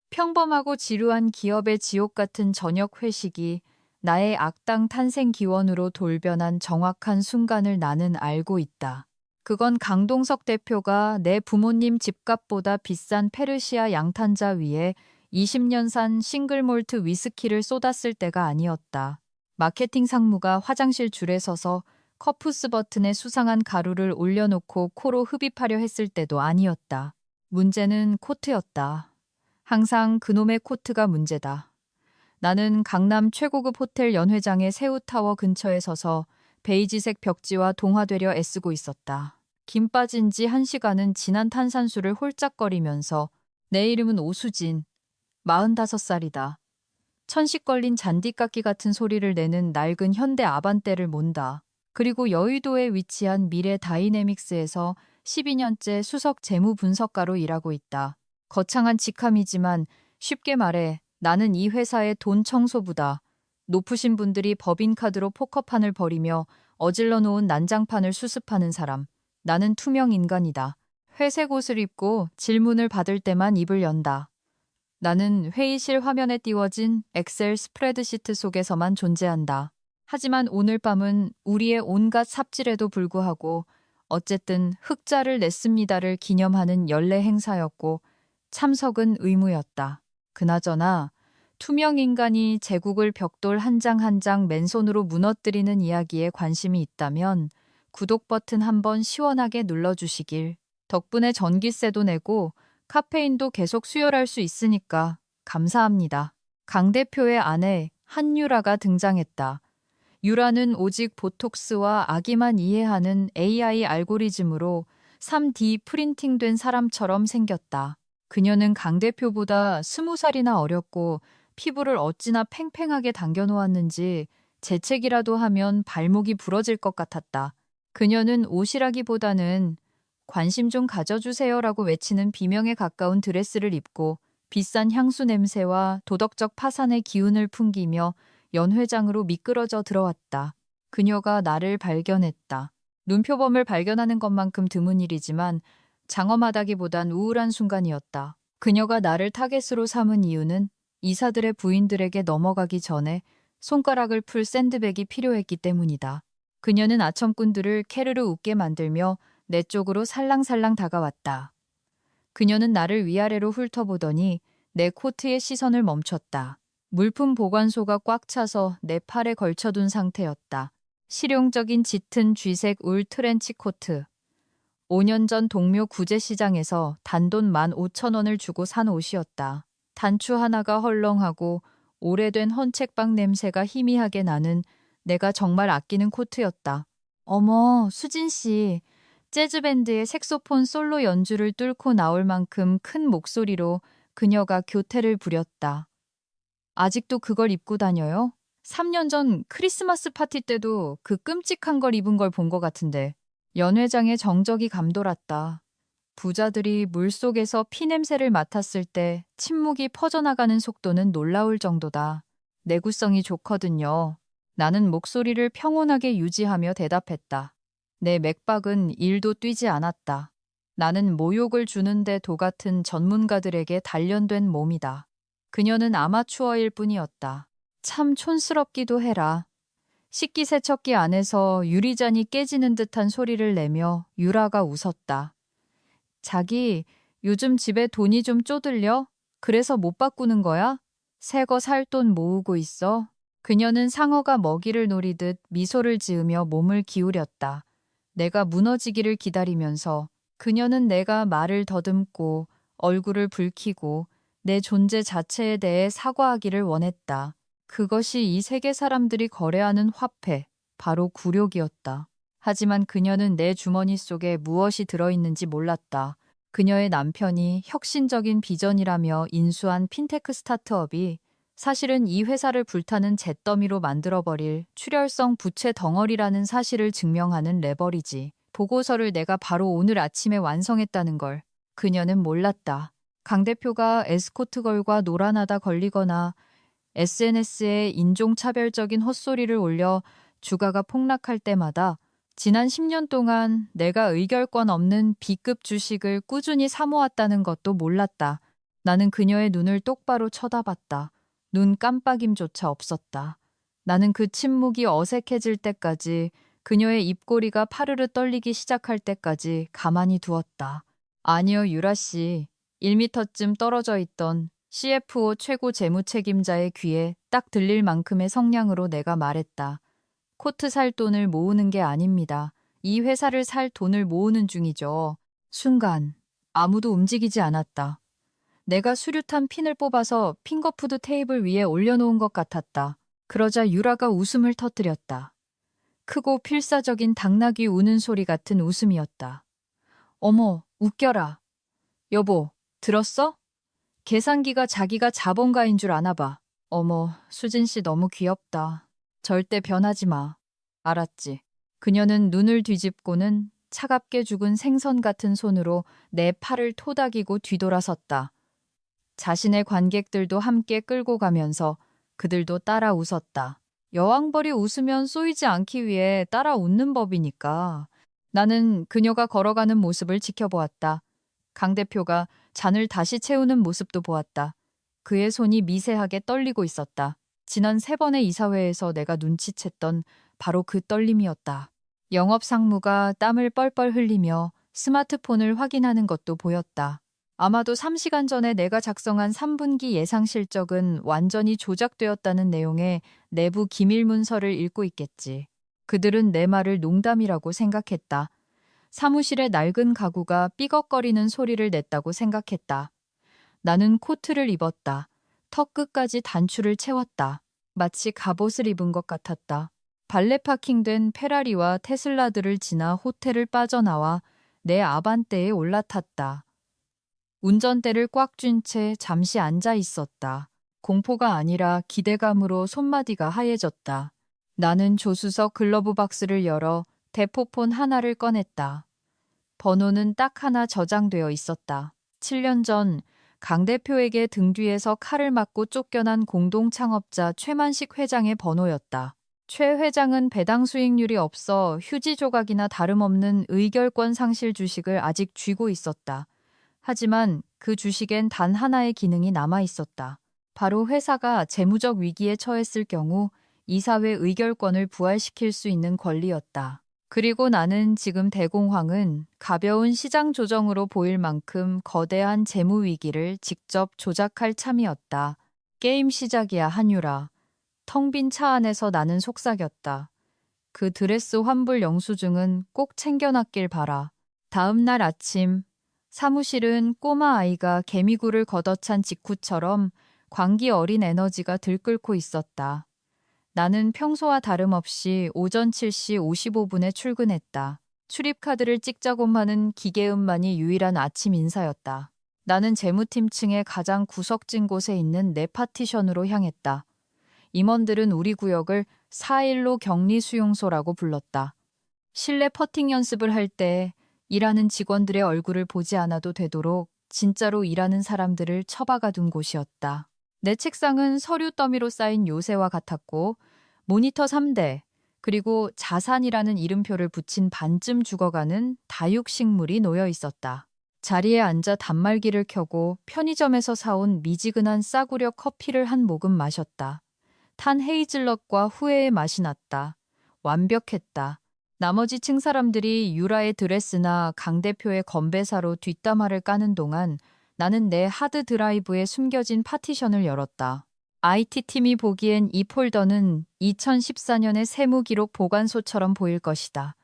평범하고 지루한 기업의 지옥 같은 저녁 회식이 나의 악당 탄생 기원으로 돌변한 정확한 순간을 나는 알고 있다. 그건 강동석 대표가 내 부모님 집값보다 비싼 페르시아 양탄자 위에 20년 산 싱글몰트 위스키를 쏟았을 때가 아니었다. 마케팅 상무가 화장실 줄에 서서 커프스 버튼에 수상한 가루를 올려놓고 코로 흡입하려 했을 때도 아니었다. 문제는 코트였다. 항상 그놈의 코트가 문제다. 나는 강남 최고급 호텔 연회장의 새우타워 근처에 서서 베이지색 벽지와 동화되려 애쓰고 있었다. 김 빠진 지 1시간은 진한 탄산수를 홀짝거리면서 내 이름은 오수진, 45살이다. 천식 걸린 잔디깎기 같은 소리를 내는 낡은 현대 아반떼를 몬다. 그리고 여의도에 위치한 미래 다이내믹스에서 12년째 수석 재무 분석가로 일하고 있다. 거창한 직함이지만 쉽게 말해 나는 이 회사의 돈 청소부다. 높으신 분들이 법인카드로 포커판을 벌이며 어질러 놓은 난장판을 수습하는 사람. 나는 투명 인간이다. 회색 옷을 입고 질문을 받을 때만 입을 연다. 나는 회의실 화면에 띄워진 엑셀 스프레드시트 속에서만 존재한다. 하지만 오늘 밤은 우리의 온갖 삽질에도 불구하고 어쨌든 흑자를 냈습니다를 기념하는 연례 행사였고 참석은 의무였다. 그나저나 투명 인간이 제국을 벽돌 한 장 한 장 맨손으로 무너뜨리는 이야기에 관심이 있다면 구독 버튼 한번 시원하게 눌러주시길. 덕분에 전기세도 내고 카페인도 계속 수혈할 수 있으니까 감사합니다. 강 대표의 아내 한유라가 등장했다. 유라는 오직 보톡스와 아기만 이해하는 AI 알고리즘으로 3D 프린팅된 사람처럼 생겼다. 그녀는 강 대표보다 20살이나 어렸고 피부를 어찌나 팽팽하게 당겨놓았는지 재채기라도 하면 발목이 부러질 것 같았다. 그녀는 옷이라기보다는 관심 좀 가져주세요라고 외치는 비명에 가까운 드레스를 입고 비싼 향수 냄새와 도덕적 파산의 기운을 풍기며 연회장으로 미끄러져 들어왔다. 그녀가 나를 발견했다. 눈표범을 발견하는 것만큼 드문 일이지만 장엄하다기보단 우울한 순간이었다. 그녀가 나를 타겟으로 삼은 이유는 이사들의 부인들에게 넘어가기 전에 손가락을 풀 샌드백이 필요했기 때문이다. 그녀는 아첨꾼들을 캐르르 웃게 만들며 내 쪽으로 살랑살랑 다가왔다. 그녀는 나를 위아래로 훑어보더니 내 코트에 시선을 멈췄다. 물품 보관소가 꽉 차서 내 팔에 걸쳐둔 상태였다. 실용적인 짙은 쥐색 울 트렌치 코트. 5년 전 동묘 구제시장에서 단돈 15,000원을 주고 산 옷이었다. 단추 하나가 헐렁하고 오래된 헌책방 냄새가 희미하게 나는 내가 정말 아끼는 코트였다. 어머, 수진 씨. 재즈밴드의 색소폰 솔로 연주를 뚫고 나올 만큼 큰 목소리로 그녀가 교태를 부렸다. 아직도 그걸 입고 다녀요? 3년 전 크리스마스 파티 때도 그 끔찍한 걸 입은 걸 본 것 같은데. 연회장에 정적이 감돌았다. 부자들이 물속에서 피냄새를 맡았을 때 침묵이 퍼져나가는 속도는 놀라울 정도다. 내구성이 좋거든요. 나는 목소리를 평온하게 유지하며 대답했다. 내 맥박은 1도 뛰지 않았다. 나는 모욕을 주는데 도 같은 전문가들에게 단련된 몸이다. 그녀는 아마추어일 뿐이었다. 참 촌스럽기도 해라. 식기세척기 안에서 유리잔이 깨지는 듯한 소리를 내며 유라가 웃었다. 자기, 요즘 집에 돈이 좀 쪼들려? 그래서 못 바꾸는 거야? 새 거 살 돈 모으고 있어? 그녀는 상어가 먹이를 노리듯 미소를 지으며 몸을 기울였다. 내가 무너지기를 기다리면서 그녀는 내가 말을 더듬고 얼굴을 붉히고 내 존재 자체에 대해 사과하기를 원했다. 그것이 이 세계 사람들이 거래하는 화폐, 바로 굴욕이었다. 하지만 그녀는 내 주머니 속에 무엇이 들어있는지 몰랐다. 그녀의 남편이 혁신적인 비전이라며 인수한 핀테크 스타트업이 사실은 이 회사를 불타는 잿더미로 만들어버릴 출혈성 부채 덩어리라는 사실을 증명하는 레버리지. 보고서를 내가 바로 오늘 아침에 완성했다는 걸 그녀는 몰랐다. 강 대표가 에스코트걸과 노란하다 걸리거나 SNS에 인종차별적인 헛소리를 올려 주가가 폭락할 때마다 지난 10년 동안 내가 의결권 없는 B급 주식을 꾸준히 사모았다는 것도 몰랐다. 나는 그녀의 눈을 똑바로 쳐다봤다. 눈 깜빡임조차 없었다. 나는 그 침묵이 어색해질 때까지, 그녀의 입꼬리가 파르르 떨리기 시작할 때까지 가만히 두었다. 아니요, 유라 씨. 1미터쯤 떨어져 있던 CFO 최고 재무 책임자의 귀에 딱 들릴 만큼의 성량으로 내가 말했다. 코트 살 돈을 모으는 게 아닙니다. 이 회사를 살 돈을 모으는 중이죠. 순간 아무도 움직이지 않았다. 내가 수류탄 핀을 뽑아서 핑거푸드 테이블 위에 올려놓은 것 같았다. 그러자 유라가 웃음을 터뜨렸다. 크고 필사적인 당나귀 우는 소리 같은 웃음이었다. 어머, 웃겨라. 여보, 들었어? 계산기가 자기가 자본가인 줄 아나 봐. 어머, 수진 씨 너무 귀엽다. 절대 변하지 마. 알았지? 그녀는 눈을 뒤집고는 차갑게 죽은 생선 같은 손으로 내 팔을 토닥이고 뒤돌아섰다. 자신의 관객들도 함께 끌고 가면서 그들도 따라 웃었다. 여왕벌이 웃으면 쏘이지 않기 위해 따라 웃는 법이니까. 나는 그녀가 걸어가는 모습을 지켜보았다. 강 대표가 잔을 다시 채우는 모습도 보았다. 그의 손이 미세하게 떨리고 있었다. 지난 3번의 이사회에서 내가 눈치챘던 바로 그 떨림이었다. 영업 상무가 땀을 뻘뻘 흘리며 스마트폰을 확인하는 것도 보였다. 아마도 3시간 전에 내가 작성한 3분기 예상 실적은 완전히 조작되었다는 내용의 내부 기밀 문서를 읽고 있겠지. 그들은 내 말을 농담이라고 생각했다. 사무실의 낡은 가구가 삐걱거리는 소리를 냈다고 생각했다. 나는 코트를 입었다. 턱 끝까지 단추를 채웠다. 마치 갑옷을 입은 것 같았다. 발레 파킹된 페라리와 테슬라들을 지나 호텔을 빠져나와 내 아반떼에 올라탔다. 운전대를 꽉 쥔 채 잠시 앉아 있었다. 공포가 아니라 기대감으로 손마디가 하얘졌다. 나는 조수석 글러브 박스를 열어 대포폰 하나를 꺼냈다. 번호는 딱 하나 저장되어 있었다. 7년 전 강 대표에게 등 뒤에서 칼을 맞고 쫓겨난 공동창업자 최만식 회장의 번호였다. 최 회장은 배당 수익률이 없어 휴지 조각이나 다름없는 의결권 상실 주식을 아직 쥐고 있었다. 하지만 그 주식엔 단 하나의 기능이 남아 있었다. 바로 회사가 재무적 위기에 처했을 경우 이사회 의결권을 부활시킬 수 있는 권리였다. 그리고 나는 지금 대공황은 가벼운 시장 조정으로 보일 만큼 거대한 재무 위기를 직접 조작할 참이었다. 게임 시작이야, 한유라. 텅 빈 차 안에서 나는 속삭였다. 그 드레스 환불 영수증은 꼭 챙겨놨길 바라. 다음 날 아침 사무실은 꼬마 아이가 개미굴을 걷어찬 직후처럼 광기 어린 에너지가 들끓고 있었다. 나는 평소와 다름없이 오전 7시 55분에 출근했다. 출입카드를 찍자고 하는 기계음만이 유일한 아침 인사였다. 나는 재무팀층의 가장 구석진 곳에 있는 내 파티션으로 향했다. 임원들은 우리 구역을 4.15 격리수용소라고 불렀다. 실내 퍼팅 연습을 할 때 일하는 직원들의 얼굴을 보지 않아도 되도록 진짜로 일하는 사람들을 처박아 둔 곳이었다. 내 책상은 서류 더미로 쌓인 요새와 같았고 모니터 3대 그리고 자산이라는 이름표를 붙인 반쯤 죽어가는 다육식물이 놓여 있었다. 자리에 앉아 단말기를 켜고 편의점에서 사온 미지근한 싸구려 커피를 한 모금 마셨다. 탄 헤이즐넛과 후회의 맛이 났다. 완벽했다. 나머지 층 사람들이 유라의 드레스나 강 대표의 건배사로 뒷담화를 까는 동안 나는 내 하드 드라이브에 숨겨진 파티션을 열었다. IT팀이 보기엔 이 폴더는 2014년의 세무기록 보관소처럼 보일 것이다.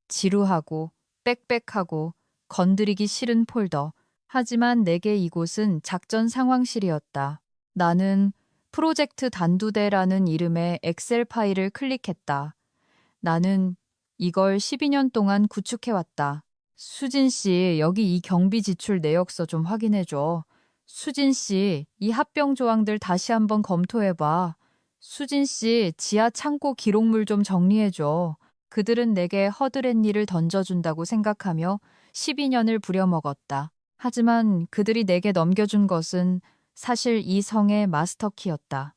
지루하고 빽빽하고 건드리기 싫은 폴더. 하지만 내게 이곳은 작전 상황실이었다. 나는 프로젝트 단두대라는 이름의 엑셀 파일을 클릭했다. 나는 이걸 12년 동안 구축해왔다. 수진 씨, 여기 이 경비 지출 내역서 좀 확인해줘. 수진 씨, 이 합병 조항들 다시 한번 검토해봐. 수진 씨, 지하 창고 기록물 좀 정리해줘. 그들은 내게 허드렛 일을 던져준다고 생각하며 12년을 부려먹었다. 하지만 그들이 내게 넘겨준 것은 사실 이 성의 마스터키였다.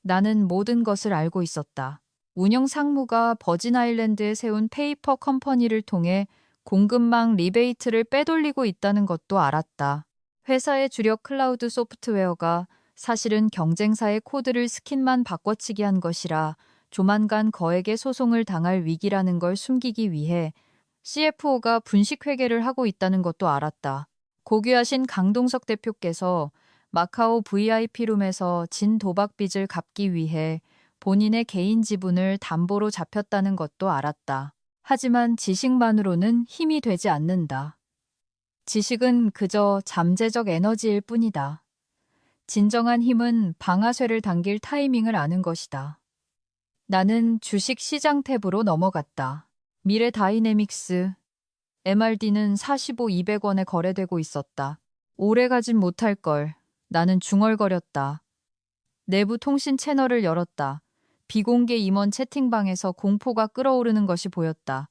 나는 모든 것을 알고 있었다. 운영 상무가 버진 아일랜드에 세운 페이퍼 컴퍼니를 통해 공급망 리베이트를 빼돌리고 있다는 것도 알았다. 회사의 주력 클라우드 소프트웨어가 사실은 경쟁사의 코드를 스킨만 바꿔치기 한 것이라 조만간 거액의 소송을 당할 위기라는 걸 숨기기 위해 CFO가 분식회계를 하고 있다는 것도 알았다. 고귀하신 강동석 대표께서 마카오 VIP룸에서 진 도박 빚을 갚기 위해 본인의 개인 지분을 담보로 잡혔다는 것도 알았다. 하지만 지식만으로는 힘이 되지 않는다. 지식은 그저 잠재적 에너지일 뿐이다. 진정한 힘은 방아쇠를 당길 타이밍을 아는 것이다. 나는 주식 시장 탭으로 넘어갔다. 미래 다이내믹스, MRD는 45, 200원에 거래되고 있었다. 오래 가진 못할 걸. 나는 중얼거렸다. 내부 통신 채널을 열었다. 비공개 임원 채팅방에서 공포가 끓어오르는 것이 보였다.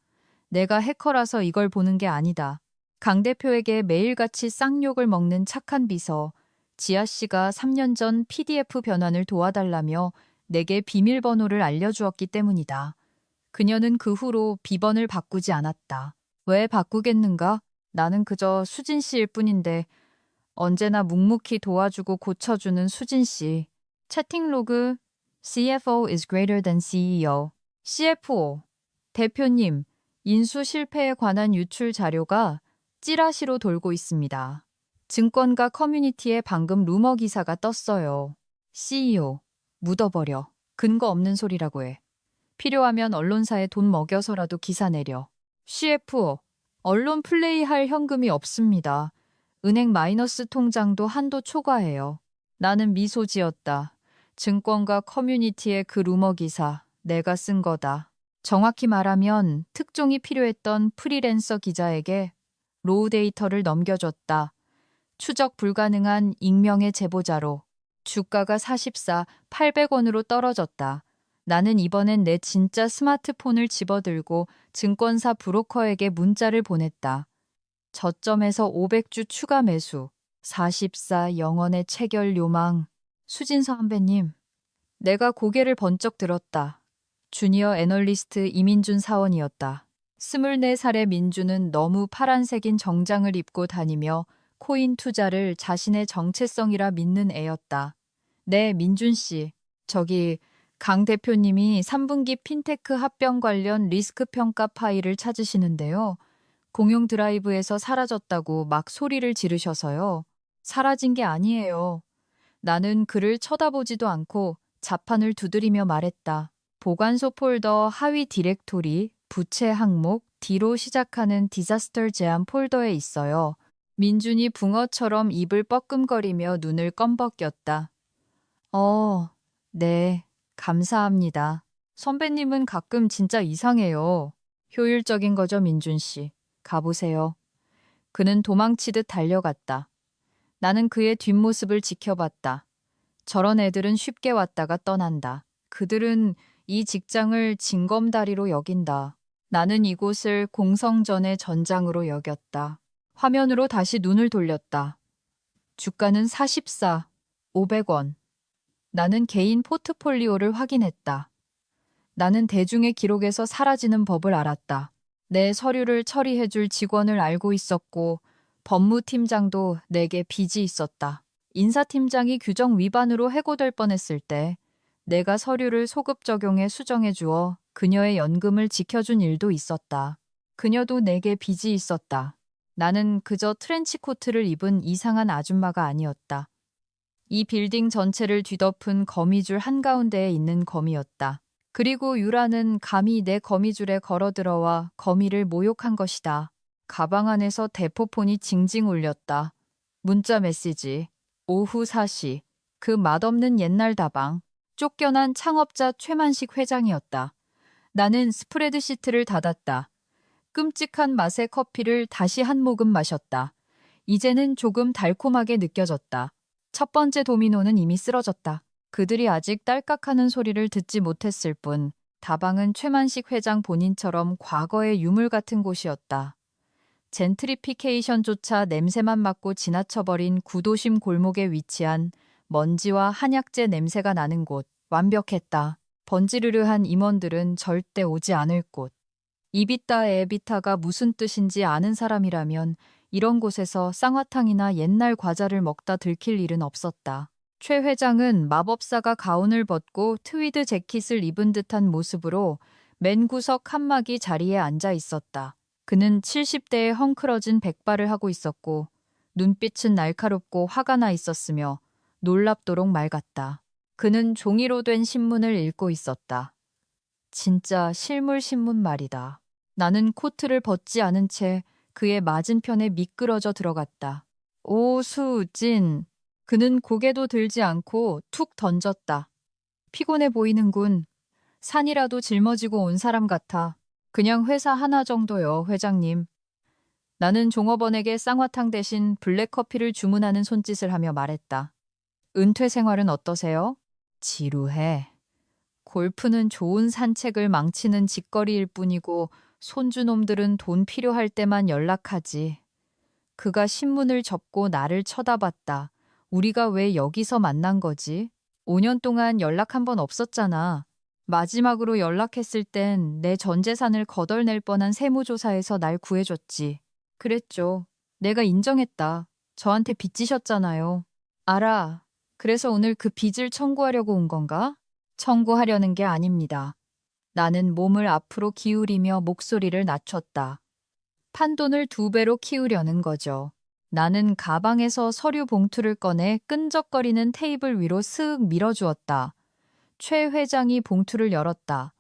내가 해커라서 이걸 보는 게 아니다. 강 대표에게 매일같이 쌍욕을 먹는 착한 비서, 지아 씨가 3년 전 PDF 변환을 도와달라며 내게 비밀번호를 알려주었기 때문이다. 그녀는 그 후로 비번을 바꾸지 않았다. 왜 바꾸겠는가? 나는 그저 수진 씨일 뿐인데 언제나 묵묵히 도와주고 고쳐주는 수진 씨. 채팅 로그 CFO is greater than CEO. CFO 대표님, 인수 실패에 관한 유출 자료가 찌라시로 돌고 있습니다. 증권가 커뮤니티에 방금 루머 기사가 떴어요. CEO, 묻어버려. 근거 없는 소리라고 해. 필요하면 언론사에 돈 먹여서라도 기사 내려. CFO, 언론 플레이할 현금이 없습니다. 은행 마이너스 통장도 한도 초과해요. 나는 미소 지었다. 증권가 커뮤니티의 그 루머 기사, 내가 쓴 거다. 정확히 말하면 특종이 필요했던 프리랜서 기자에게 로우 데이터를 넘겨줬다. 추적 불가능한 익명의 제보자로. 주가가 44, 800원으로 떨어졌다. 나는 이번엔 내 진짜 스마트폰을 집어들고 증권사 브로커에게 문자를 보냈다. 저점에서 500주 추가 매수, 44 영원의 체결 요망. 수진 선배님, 내가 고개를 번쩍 들었다. 주니어 애널리스트 이민준 사원이었다. 24살의 민준은 너무 파란색인 정장을 입고 다니며 코인 투자를 자신의 정체성이라 믿는 애였다. 네, 민준 씨. 저기 강 대표님이 3분기 핀테크 합병 관련 리스크 평가 파일을 찾으시는데요. 공용 드라이브에서 사라졌다고 막 소리를 지르셔서요. 사라진 게 아니에요. 나는 그를 쳐다보지도 않고 자판을 두드리며 말했다. 보관소 폴더 하위 디렉토리, 부채 항목, D로 시작하는 디자스터 제한 폴더에 있어요. 민준이 붕어처럼 입을 뻐끔거리며 눈을 껌벅였다. 네, 감사합니다. 선배님은 가끔 진짜 이상해요. 효율적인 거죠, 민준 씨. 가보세요. 그는 도망치듯 달려갔다. 나는 그의 뒷모습을 지켜봤다. 저런 애들은 쉽게 왔다가 떠난다. 그들은 이 직장을 징검다리로 여긴다. 나는 이곳을 공성전의 전장으로 여겼다. 화면으로 다시 눈을 돌렸다. 주가는 44, 500원. 나는 개인 포트폴리오를 확인했다. 나는 대중의 기록에서 사라지는 법을 알았다. 내 서류를 처리해줄 직원을 알고 있었고 법무팀장도 내게 빚이 있었다. 인사팀장이 규정 위반으로 해고될 뻔했을 때 내가 서류를 소급 적용해 수정해 주어 그녀의 연금을 지켜준 일도 있었다. 그녀도 내게 빚이 있었다. 나는 그저 트렌치코트를 입은 이상한 아줌마가 아니었다. 이 빌딩 전체를 뒤덮은 거미줄 한가운데에 있는 거미였다. 그리고 유라는 감히 내 거미줄에 걸어들어와 거미를 모욕한 것이다. 가방 안에서 대포폰이 징징 울렸다. 문자 메시지. 오후 4시. 그 맛없는 옛날 다방. 쫓겨난 창업자 최만식 회장이었다. 나는 스프레드 시트를 닫았다. 끔찍한 맛의 커피를 다시 한 모금 마셨다. 이제는 조금 달콤하게 느껴졌다. 첫 번째 도미노는 이미 쓰러졌다. 그들이 아직 딸깍하는 소리를 듣지 못했을 뿐 다방은 최만식 회장 본인처럼 과거의 유물 같은 곳이었다. 젠트리피케이션조차 냄새만 맡고 지나쳐버린 구도심 골목에 위치한 먼지와 한약재 냄새가 나는 곳. 완벽했다. 번지르르한 임원들은 절대 오지 않을 곳. 이비타 에비타가 무슨 뜻인지 아는 사람이라면 이런 곳에서 쌍화탕이나 옛날 과자를 먹다 들킬 일은 없었다. 최 회장은 마법사가 가운을 벗고 트위드 재킷을 입은 듯한 모습으로 맨 구석 칸막이 자리에 앉아 있었다. 그는 70대에 헝클어진 백발을 하고 있었고 눈빛은 날카롭고 화가 나 있었으며 놀랍도록 맑았다. 그는 종이로 된 신문을 읽고 있었다. 진짜 실물 신문 말이다. 나는 코트를 벗지 않은 채 그의 맞은편에 미끄러져 들어갔다. 오, 수진. 그는 고개도 들지 않고 툭 던졌다. 피곤해 보이는군. 산이라도 짊어지고 온 사람 같아. 그냥 회사 하나 정도요, 회장님. 나는 종업원에게 쌍화탕 대신 블랙커피를 주문하는 손짓을 하며 말했다. 은퇴 생활은 어떠세요? 지루해. 골프는 좋은 산책을 망치는 짓거리일 뿐이고 손주놈들은 돈 필요할 때만 연락하지. 그가 신문을 접고 나를 쳐다봤다. 우리가 왜 여기서 만난 거지? 5년 동안 연락 한 번 없었잖아. 마지막으로 연락했을 땐 내 전 재산을 거덜낼 뻔한 세무조사에서 날 구해줬지. 그랬죠. 내가 인정했다. 저한테 빚지셨잖아요. 알아. 그래서 오늘 그 빚을 청구하려고 온 건가? 청구하려는 게 아닙니다. 나는 몸을 앞으로 기울이며 목소리를 낮췄다. 판돈을 2배로 키우려는 거죠. 나는 가방에서 서류 봉투를 꺼내 끈적거리는 테이블 위로 슥 밀어주었다. 최 회장이 봉투를 열었다.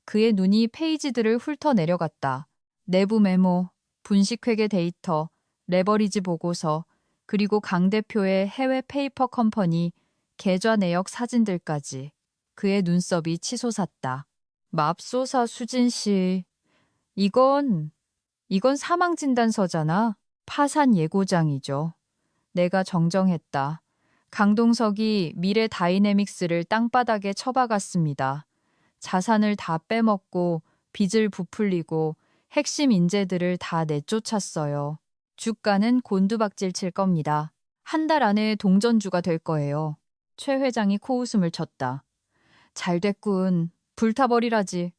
그의 눈이 페이지들을 훑어내려갔다. 내부 메모, 분식회계 데이터, 레버리지 보고서, 그리고 강 대표의 해외 페이퍼 컴퍼니, 계좌 내역 사진들까지. 그의 눈썹이 치솟았다. 맙소사 수진 씨. 이건 사망진단서잖아. 파산 예고장이죠. 내가 정정했다. 강동석이 미래 다이내믹스를 땅바닥에 처박았습니다. 자산을 다 빼먹고 빚을 부풀리고 핵심 인재들을 다 내쫓았어요. 주가는 곤두박질 칠 겁니다. 한 달 안에 동전주가 될 거예요. 최 회장이 코웃음을 쳤다. 잘 됐군. 불타버리라지.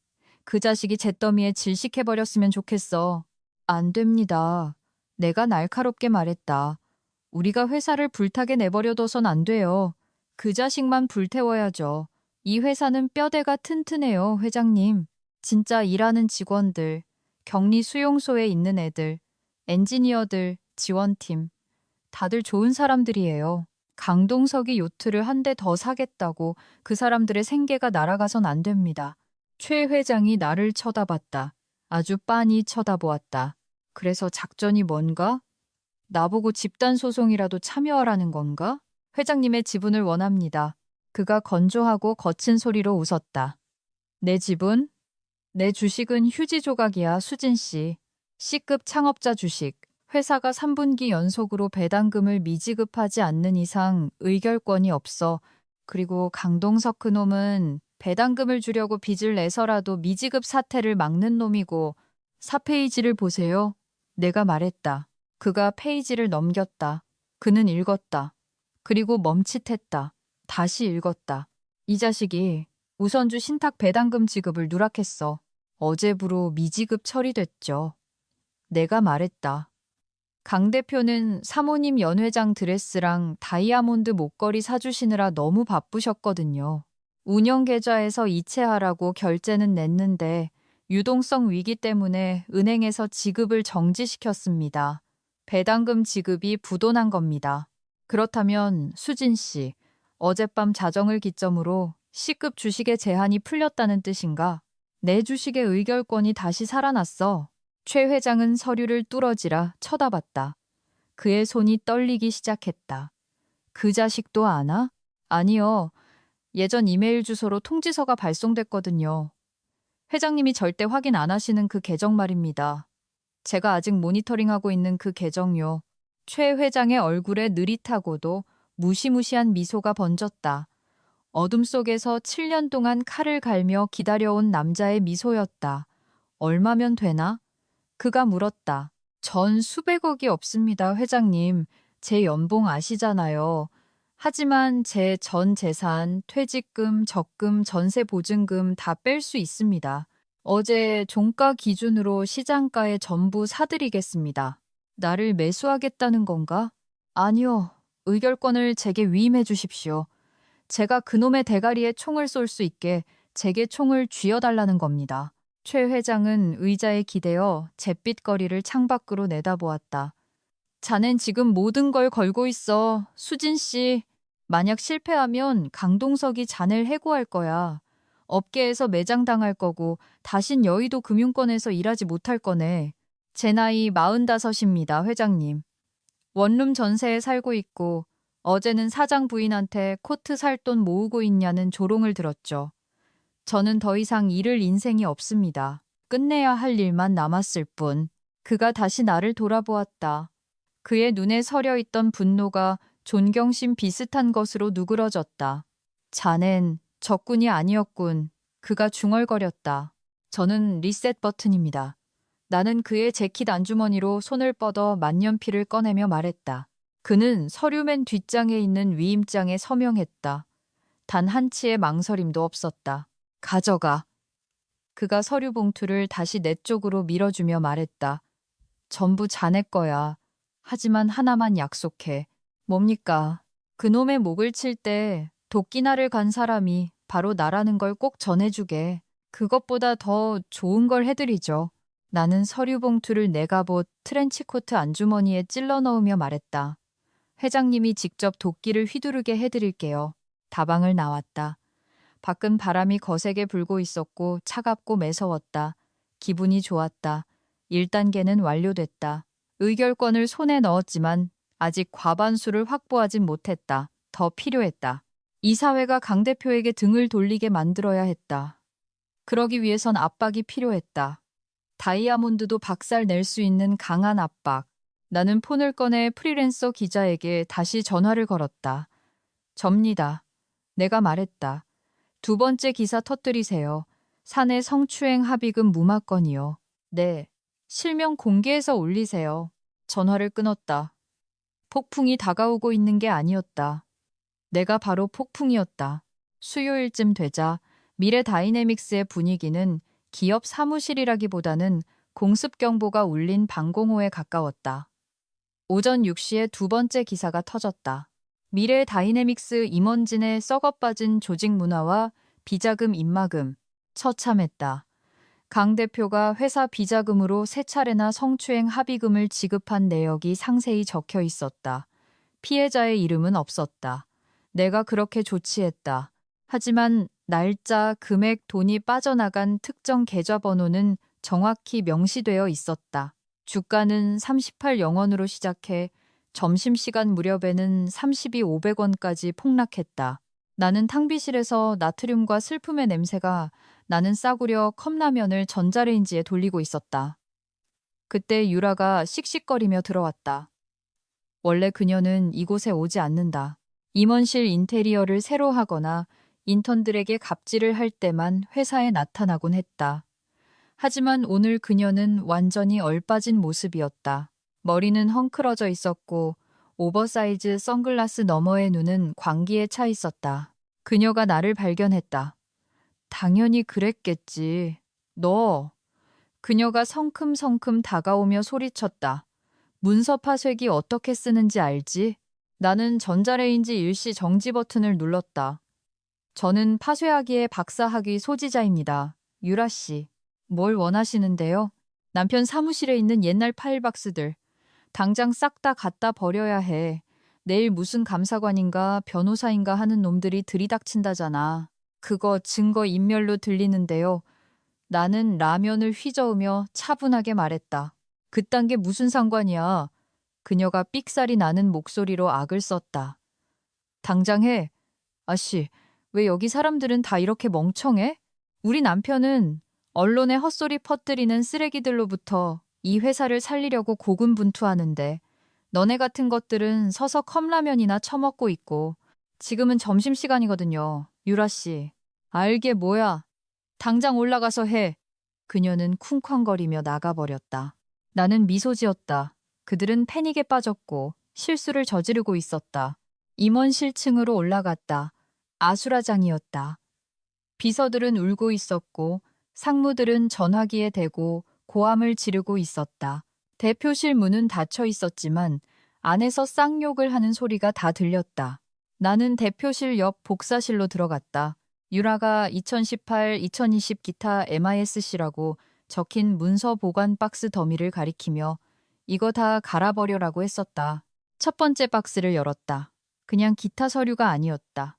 그 자식이 잿더미에 질식해버렸으면 좋겠어. 안 됩니다. 내가 날카롭게 말했다. 우리가 회사를 불타게 내버려둬선 안 돼요. 그 자식만 불태워야죠. 이 회사는 뼈대가 튼튼해요, 회장님. 진짜 일하는 직원들, 격리 수용소에 있는 애들, 엔지니어들, 지원팀. 다들 좋은 사람들이에요. 강동석이 요트를 한 대 더 사겠다고 그 사람들의 생계가 날아가선 안 됩니다. 최 회장이 나를 쳐다봤다. 아주 빤히 쳐다보았다. 그래서 작전이 뭔가? 나보고 집단 소송이라도 참여하라는 건가? 회장님의 지분을 원합니다. 그가 건조하고 거친 소리로 웃었다. 내 지분? 내 주식은 휴지 조각이야, 수진 씨. C급 창업자 주식. 회사가 3분기 연속으로 배당금을 미지급하지 않는 이상 의결권이 없어. 그리고 강동석 그놈은 배당금을 주려고 빚을 내서라도 미지급 사태를 막는 놈이고. 4페이지를 보세요. 내가 말했다. 그가 페이지를 넘겼다. 그는 읽었다. 그리고 멈칫했다. 다시 읽었다. 이 자식이 우선주 신탁 배당금 지급을 누락했어. 어제부로 미지급 처리됐죠. 내가 말했다. 강 대표는 사모님 연회장 드레스랑 다이아몬드 목걸이 사주시느라 너무 바쁘셨거든요. 운영 계좌에서 이체하라고 결제는 냈는데 유동성 위기 때문에 은행에서 지급을 정지시켰습니다. 배당금 지급이 부도난 겁니다. 그렇다면 수진 씨, 어젯밤 자정을 기점으로 C급 주식의 제한이 풀렸다는 뜻인가? 내 주식의 의결권이 다시 살아났어. 최 회장은 서류를 뚫어지라 쳐다봤다. 그의 손이 떨리기 시작했다. 그 자식도 아나? 아니요. 예전 이메일 주소로 통지서가 발송됐거든요. 회장님이 절대 확인 안 하시는 그 계정 말입니다. 제가 아직 모니터링하고 있는 그 계정요. 최 회장의 얼굴에 느릿하고도 무시무시한 미소가 번졌다. 어둠 속에서 7년 동안 칼을 갈며 기다려온 남자의 미소였다. 얼마면 되나? 그가 물었다. 전 수백억이 없습니다, 회장님. 제 연봉 아시잖아요. 하지만 제 전 재산, 퇴직금, 적금, 전세 보증금 다 뺄 수 있습니다. 어제 종가 기준으로 시장가에 전부 사드리겠습니다. 나를 매수하겠다는 건가? 아니요. 의결권을 제게 위임해 주십시오. 제가 그놈의 대가리에 총을 쏠 수 있게 제게 총을 쥐어달라는 겁니다. 최 회장은 의자에 기대어 잿빛거리를 창밖으로 내다보았다. 자넨 지금 모든 걸 걸고 있어. 수진 씨. 만약 실패하면 강동석이 자네를 해고할 거야. 업계에서 매장당할 거고 다신 여의도 금융권에서 일하지 못할 거네. 제 나이 45입니다, 회장님. 원룸 전세에 살고 있고 어제는 사장 부인한테 코트 살 돈 모으고 있냐는 조롱을 들었죠. 저는 더 이상 잃을 인생이 없습니다. 끝내야 할 일만 남았을 뿐. 그가 다시 나를 돌아보았다. 그의 눈에 서려 있던 분노가 존경심 비슷한 것으로 누그러졌다. 자넨 적군이 아니었군. 그가 중얼거렸다. 저는 리셋 버튼입니다. 나는 그의 재킷 안주머니로 손을 뻗어 만년필을 꺼내며 말했다. 그는 서류맨 뒷장에 있는 위임장에 서명했다. 단 한치의 망설임도 없었다. 가져가. 그가 서류 봉투를 다시 내 쪽으로 밀어주며 말했다. 전부 자네 거야. 하지만 하나만 약속해. 뭡니까? 그놈의 목을 칠 때 도끼날을 간 사람이 바로 나라는 걸 꼭 전해주게. 그것보다 더 좋은 걸 해드리죠. 나는 서류 봉투를 내가봇 트렌치코트 안주머니에 찔러 넣으며 말했다. 회장님이 직접 도끼를 휘두르게 해드릴게요. 다방을 나왔다. 밖은 바람이 거세게 불고 있었고 차갑고 매서웠다. 기분이 좋았다. 1단계는 완료됐다. 의결권을 손에 넣었지만 아직 과반수를 확보하진 못했다. 더 필요했다. 이 사회가 강 대표에게 등을 돌리게 만들어야 했다. 그러기 위해선 압박이 필요했다. 다이아몬드도 박살 낼 수 있는 강한 압박. 나는 폰을 꺼내 프리랜서 기자에게 다시 전화를 걸었다. 접니다. 내가 말했다. 2번째 기사 터뜨리세요. 사내 성추행 합의금 무마건이요. 네. 실명 공개해서 올리세요. 전화를 끊었다. 폭풍이 다가오고 있는 게 아니었다. 내가 바로 폭풍이었다. 수요일쯤 되자 미래 다이내믹스의 분위기는 기업 사무실이라기보다는 공습 경보가 울린 방공호에 가까웠다. 오전 6시에 2번째 기사가 터졌다. 미래 다이내믹스 임원진의 썩어빠진 조직 문화와 비자금 입막음, 처참했다. 강 대표가 회사 비자금으로 3차례나 성추행 합의금을 지급한 내역이 상세히 적혀 있었다. 피해자의 이름은 없었다. 내가 그렇게 조치했다. 하지만 날짜, 금액, 돈이 빠져나간 특정 계좌번호는 정확히 명시되어 있었다. 주가는 38영원으로 시작해 점심시간 무렵에는 32, 500원까지 폭락했다. 나는 탕비실에서 나트륨과 슬픔의 냄새가 나는 싸구려 컵라면을 전자레인지에 돌리고 있었다. 그때 유라가 씩씩거리며 들어왔다. 원래 그녀는 이곳에 오지 않는다. 임원실 인테리어를 새로 하거나 인턴들에게 갑질을 할 때만 회사에 나타나곤 했다. 하지만 오늘 그녀는 완전히 얼빠진 모습이었다. 머리는 헝클어져 있었고 오버사이즈 선글라스 너머의 눈은 광기에 차 있었다. 그녀가 나를 발견했다. 당연히 그랬겠지. 너. 그녀가 성큼성큼 다가오며 소리쳤다. 문서 파쇄기 어떻게 쓰는지 알지? 나는 전자레인지 일시 정지 버튼을 눌렀다. 저는 파쇄하기의 박사학위 소지자입니다. 유라 씨. 뭘 원하시는데요? 남편 사무실에 있는 옛날 파일박스들. 당장 싹 다 갖다 버려야 해. 내일 무슨 감사관인가 변호사인가 하는 놈들이 들이닥친다잖아. 그거 증거 인멸로 들리는데요. 나는 라면을 휘저으며 차분하게 말했다. 그딴 게 무슨 상관이야. 그녀가 삑살이 나는 목소리로 악을 썼다. 당장 해. 아씨, 왜 여기 사람들은 다 이렇게 멍청해? 우리 남편은 언론에 헛소리 퍼뜨리는 쓰레기들로부터 이 회사를 살리려고 고군분투하는데 너네 같은 것들은 서서 컵라면이나 처먹고 있고 지금은 점심시간이거든요. 유라 씨. 알게 뭐야. 당장 올라가서 해. 그녀는 쿵쾅거리며 나가버렸다. 나는 미소 지었다. 그들은 패닉에 빠졌고 실수를 저지르고 있었다. 임원실 층으로 올라갔다. 아수라장이었다. 비서들은 울고 있었고 상무들은 전화기에 대고 고함을 지르고 있었다. 대표실 문은 닫혀 있었지만 안에서 쌍욕을 하는 소리가 다 들렸다. 나는 대표실 옆 복사실로 들어갔다. 유라가 2018-2020 기타 MISC라고 적힌 문서 보관 박스 더미를 가리키며 이거 다 갈아버려라고 했었다. 첫 번째 박스를 열었다. 그냥 기타 서류가 아니었다.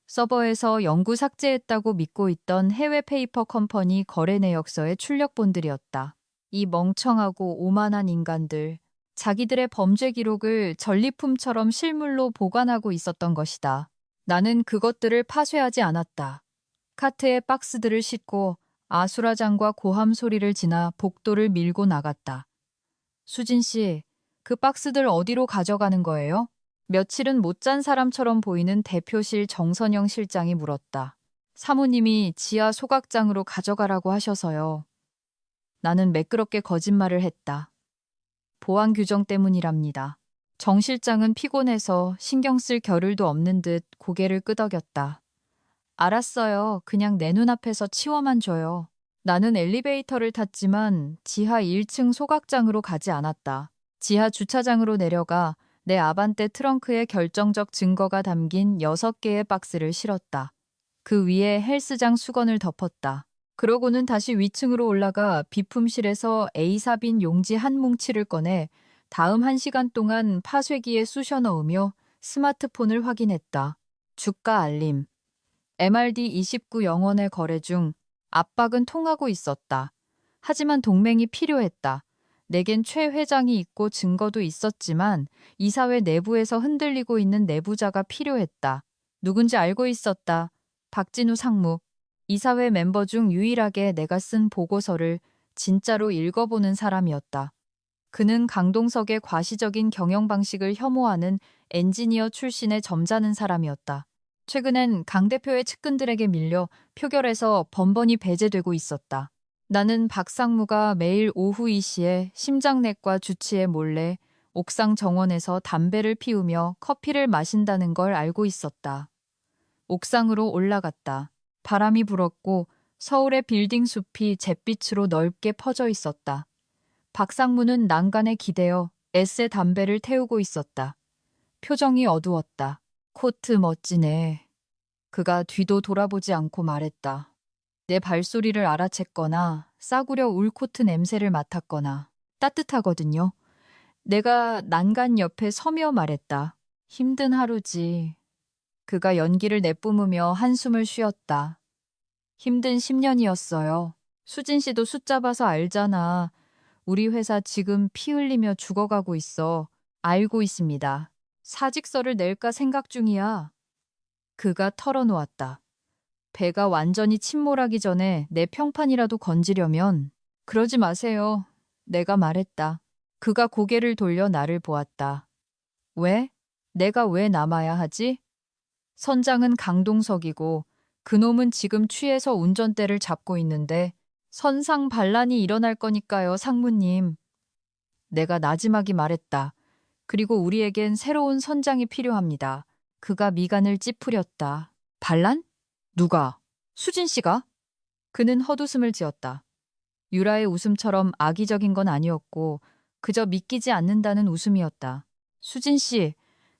서버에서 영구 삭제했다고 믿고 있던 해외 페이퍼 컴퍼니 거래 내역서의 출력본들이었다. 이 멍청하고 오만한 인간들, 자기들의 범죄 기록을 전리품처럼 실물로 보관하고 있었던 것이다. 나는 그것들을 파쇄하지 않았다. 카트에 박스들을 싣고 아수라장과 고함 소리를 지나 복도를 밀고 나갔다. 수진 씨, 그 박스들 어디로 가져가는 거예요? 며칠은 못 잔 사람처럼 보이는 대표실 정선영 실장이 물었다. 사모님이 지하 소각장으로 가져가라고 하셔서요. 나는 매끄럽게 거짓말을 했다. 보안 규정 때문이랍니다. 정 실장은 피곤해서 신경 쓸 겨를도 없는 듯 고개를 끄덕였다. 알았어요. 그냥 내 눈앞에서 치워만 줘요. 나는 엘리베이터를 탔지만 지하 1층 소각장으로 가지 않았다. 지하 주차장으로 내려가 내 아반떼 트렁크에 결정적 증거가 담긴 6개의 박스를 실었다. 그 위에 헬스장 수건을 덮었다. 그러고는 다시 위층으로 올라가 비품실에서 A사빈 용지 한 뭉치를 꺼내 다음 1시간 동안 파쇄기에 쑤셔 넣으며 스마트폰을 확인했다. 주가 알림. MRD29 영원의 거래 중 압박은 통하고 있었다. 하지만 동맹이 필요했다. 내겐 최 회장이 있고 증거도 있었지만 이사회 내부에서 흔들리고 있는 내부자가 필요했다. 누군지 알고 있었다. 박진우 상무. 이사회 멤버 중 유일하게 내가 쓴 보고서를 진짜로 읽어보는 사람이었다. 그는 강동석의 과시적인 경영 방식을 혐오하는 엔지니어 출신의 점잖은 사람이었다. 최근엔 강 대표의 측근들에게 밀려 표결에서 번번이 배제되고 있었다. 나는 박 상무가 매일 오후 2시에 심장내과 주치에 몰래 옥상 정원에서 담배를 피우며 커피를 마신다는 걸 알고 있었다. 옥상으로 올라갔다. 바람이 불었고 서울의 빌딩 숲이 잿빛으로 넓게 퍼져 있었다. 박 상무는 난간에 기대어 에세 담배를 태우고 있었다. 표정이 어두웠다. 코트 멋지네. 그가 뒤도 돌아보지 않고 말했다. 내 발소리를 알아챘거나 싸구려 울 코트 냄새를 맡았거나 따뜻하거든요. 내가 난간 옆에 서며 말했다. 힘든 하루지. 그가 연기를 내뿜으며 한숨을 쉬었다. 힘든 10년이었어요. 수진 씨도 숫자 봐서 알잖아. 우리 회사 지금 피 흘리며 죽어가고 있어. 알고 있습니다. 사직서를 낼까 생각 중이야. 그가 털어놓았다. 배가 완전히 침몰하기 전에 내 평판이라도 건지려면 그러지 마세요. 내가 말했다. 그가 고개를 돌려 나를 보았다. 왜? 내가 왜 남아야 하지? 선장은 강동석이고 그놈은 지금 취해서 운전대를 잡고 있는데 선상 반란이 일어날 거니까요, 상무님. 내가 나지막이 말했다. 그리고 우리에겐 새로운 선장이 필요합니다. 그가 미간을 찌푸렸다. 반란? 누가? 수진 씨가? 그는 헛웃음을 지었다. 유라의 웃음처럼 악의적인 건 아니었고 그저 믿기지 않는다는 웃음이었다. 수진 씨,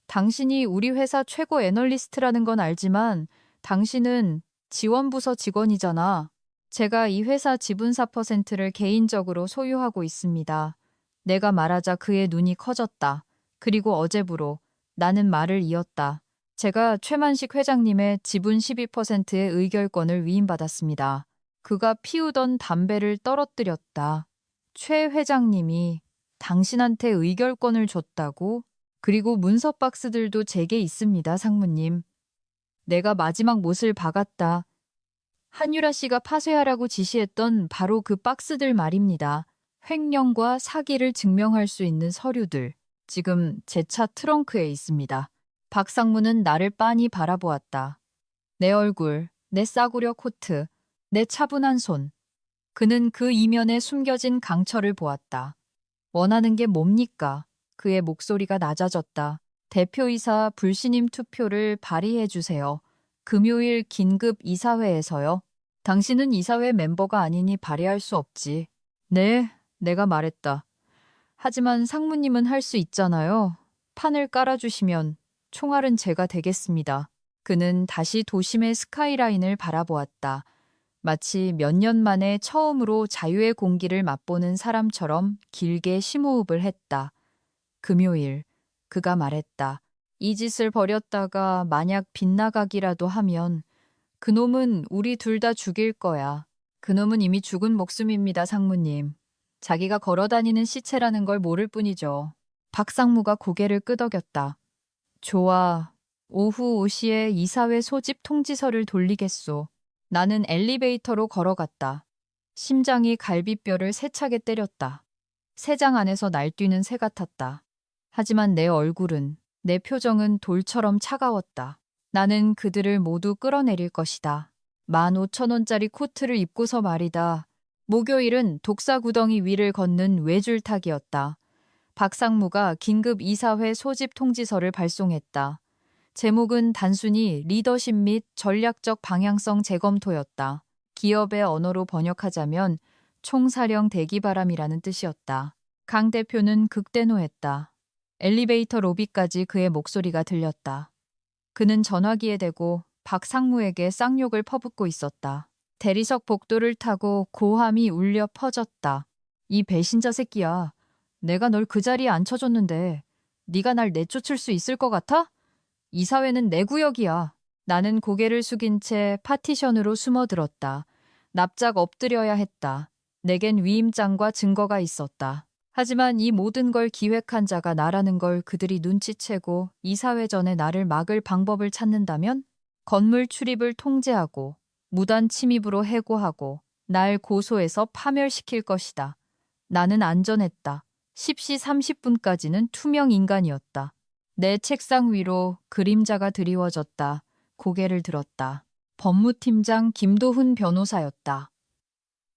당신이 우리 회사 최고 애널리스트라는 건 알지만 당신은 지원부서 직원이잖아. 제가 이 회사 지분 4%를 개인적으로 소유하고 있습니다. 내가 말하자 그의 눈이 커졌다. 그리고 어제부로 나는 말을 이었다. 제가 최만식 회장님의 지분 12%의 의결권을 위임받았습니다. 그가 피우던 담배를 떨어뜨렸다. 최 회장님이 당신한테 의결권을 줬다고? 그리고 문서 박스들도 제게 있습니다, 상무님. 내가 마지막 못을 박았다. 한유라 씨가 파쇄하라고 지시했던 바로 그 박스들 말입니다. 횡령과 사기를 증명할 수 있는 서류들. 지금 제 차 트렁크에 있습니다. 박 상무는 나를 빤히 바라보았다. 내 얼굴, 내 싸구려 코트, 내 차분한 손. 그는 그 이면에 숨겨진 강철을 보았다. 원하는 게 뭡니까? 그의 목소리가 낮아졌다. 대표이사 불신임 투표를 발의해 주세요. 금요일 긴급 이사회에서요. 당신은 이사회 멤버가 아니니 발의할 수 없지. 네, 내가 말했다. 하지만 상무님은 할 수 있잖아요. 판을 깔아주시면 총알은 제가 되겠습니다. 그는 다시 도심의 스카이라인을 바라보았다. 마치 몇 년 만에 처음으로 자유의 공기를 맛보는 사람처럼 길게 심호흡을 했다. 금요일, 그가 말했다. 이 짓을 벌였다가 만약 빗나가기라도 하면 그놈은 우리 둘 다 죽일 거야. 그놈은 이미 죽은 목숨입니다, 상무님. 자기가 걸어다니는 시체라는 걸 모를 뿐이죠. 박상무가 고개를 끄덕였다. 좋아. 오후 5시에 이사회 소집 통지서를 돌리겠소. 나는 엘리베이터로 걸어갔다. 심장이 갈비뼈를 세차게 때렸다. 새장 안에서 날뛰는 새 같았다. 하지만 내 얼굴은, 내 표정은 돌처럼 차가웠다. 나는 그들을 모두 끌어내릴 것이다. 15,000원짜리 코트를 입고서 말이다. 목요일은 독사구덩이 위를 걷는 외줄타기였다. 박상무가 긴급 이사회 소집 통지서를 발송했다. 제목은 단순히 리더십 및 전략적 방향성 재검토였다. 기업의 언어로 번역하자면 총사령 대기바람이라는 뜻이었다. 강 대표는 극대노했다. 엘리베이터 로비까지 그의 목소리가 들렸다. 그는 전화기에 대고 박상무에게 쌍욕을 퍼붓고 있었다. 대리석 복도를 타고 고함이 울려 퍼졌다. 이 배신자 새끼야. 내가 널 그 자리에 앉혀줬는데 네가 날 내쫓을 수 있을 것 같아? 이 사회는 내 구역이야. 나는 고개를 숙인 채 파티션으로 숨어들었다. 납작 엎드려야 했다. 내겐 위임장과 증거가 있었다. 하지만 이 모든 걸 기획한 자가 나라는 걸 그들이 눈치채고 이사회 전에 나를 막을 방법을 찾는다면 건물 출입을 통제하고 무단 침입으로 해고하고 날 고소해서 파멸시킬 것이다. 나는 안전했다. 10시 30분까지는 투명 인간이었다. 내 책상 위로 그림자가 드리워졌다. 고개를 들었다. 법무팀장 김도훈 변호사였다.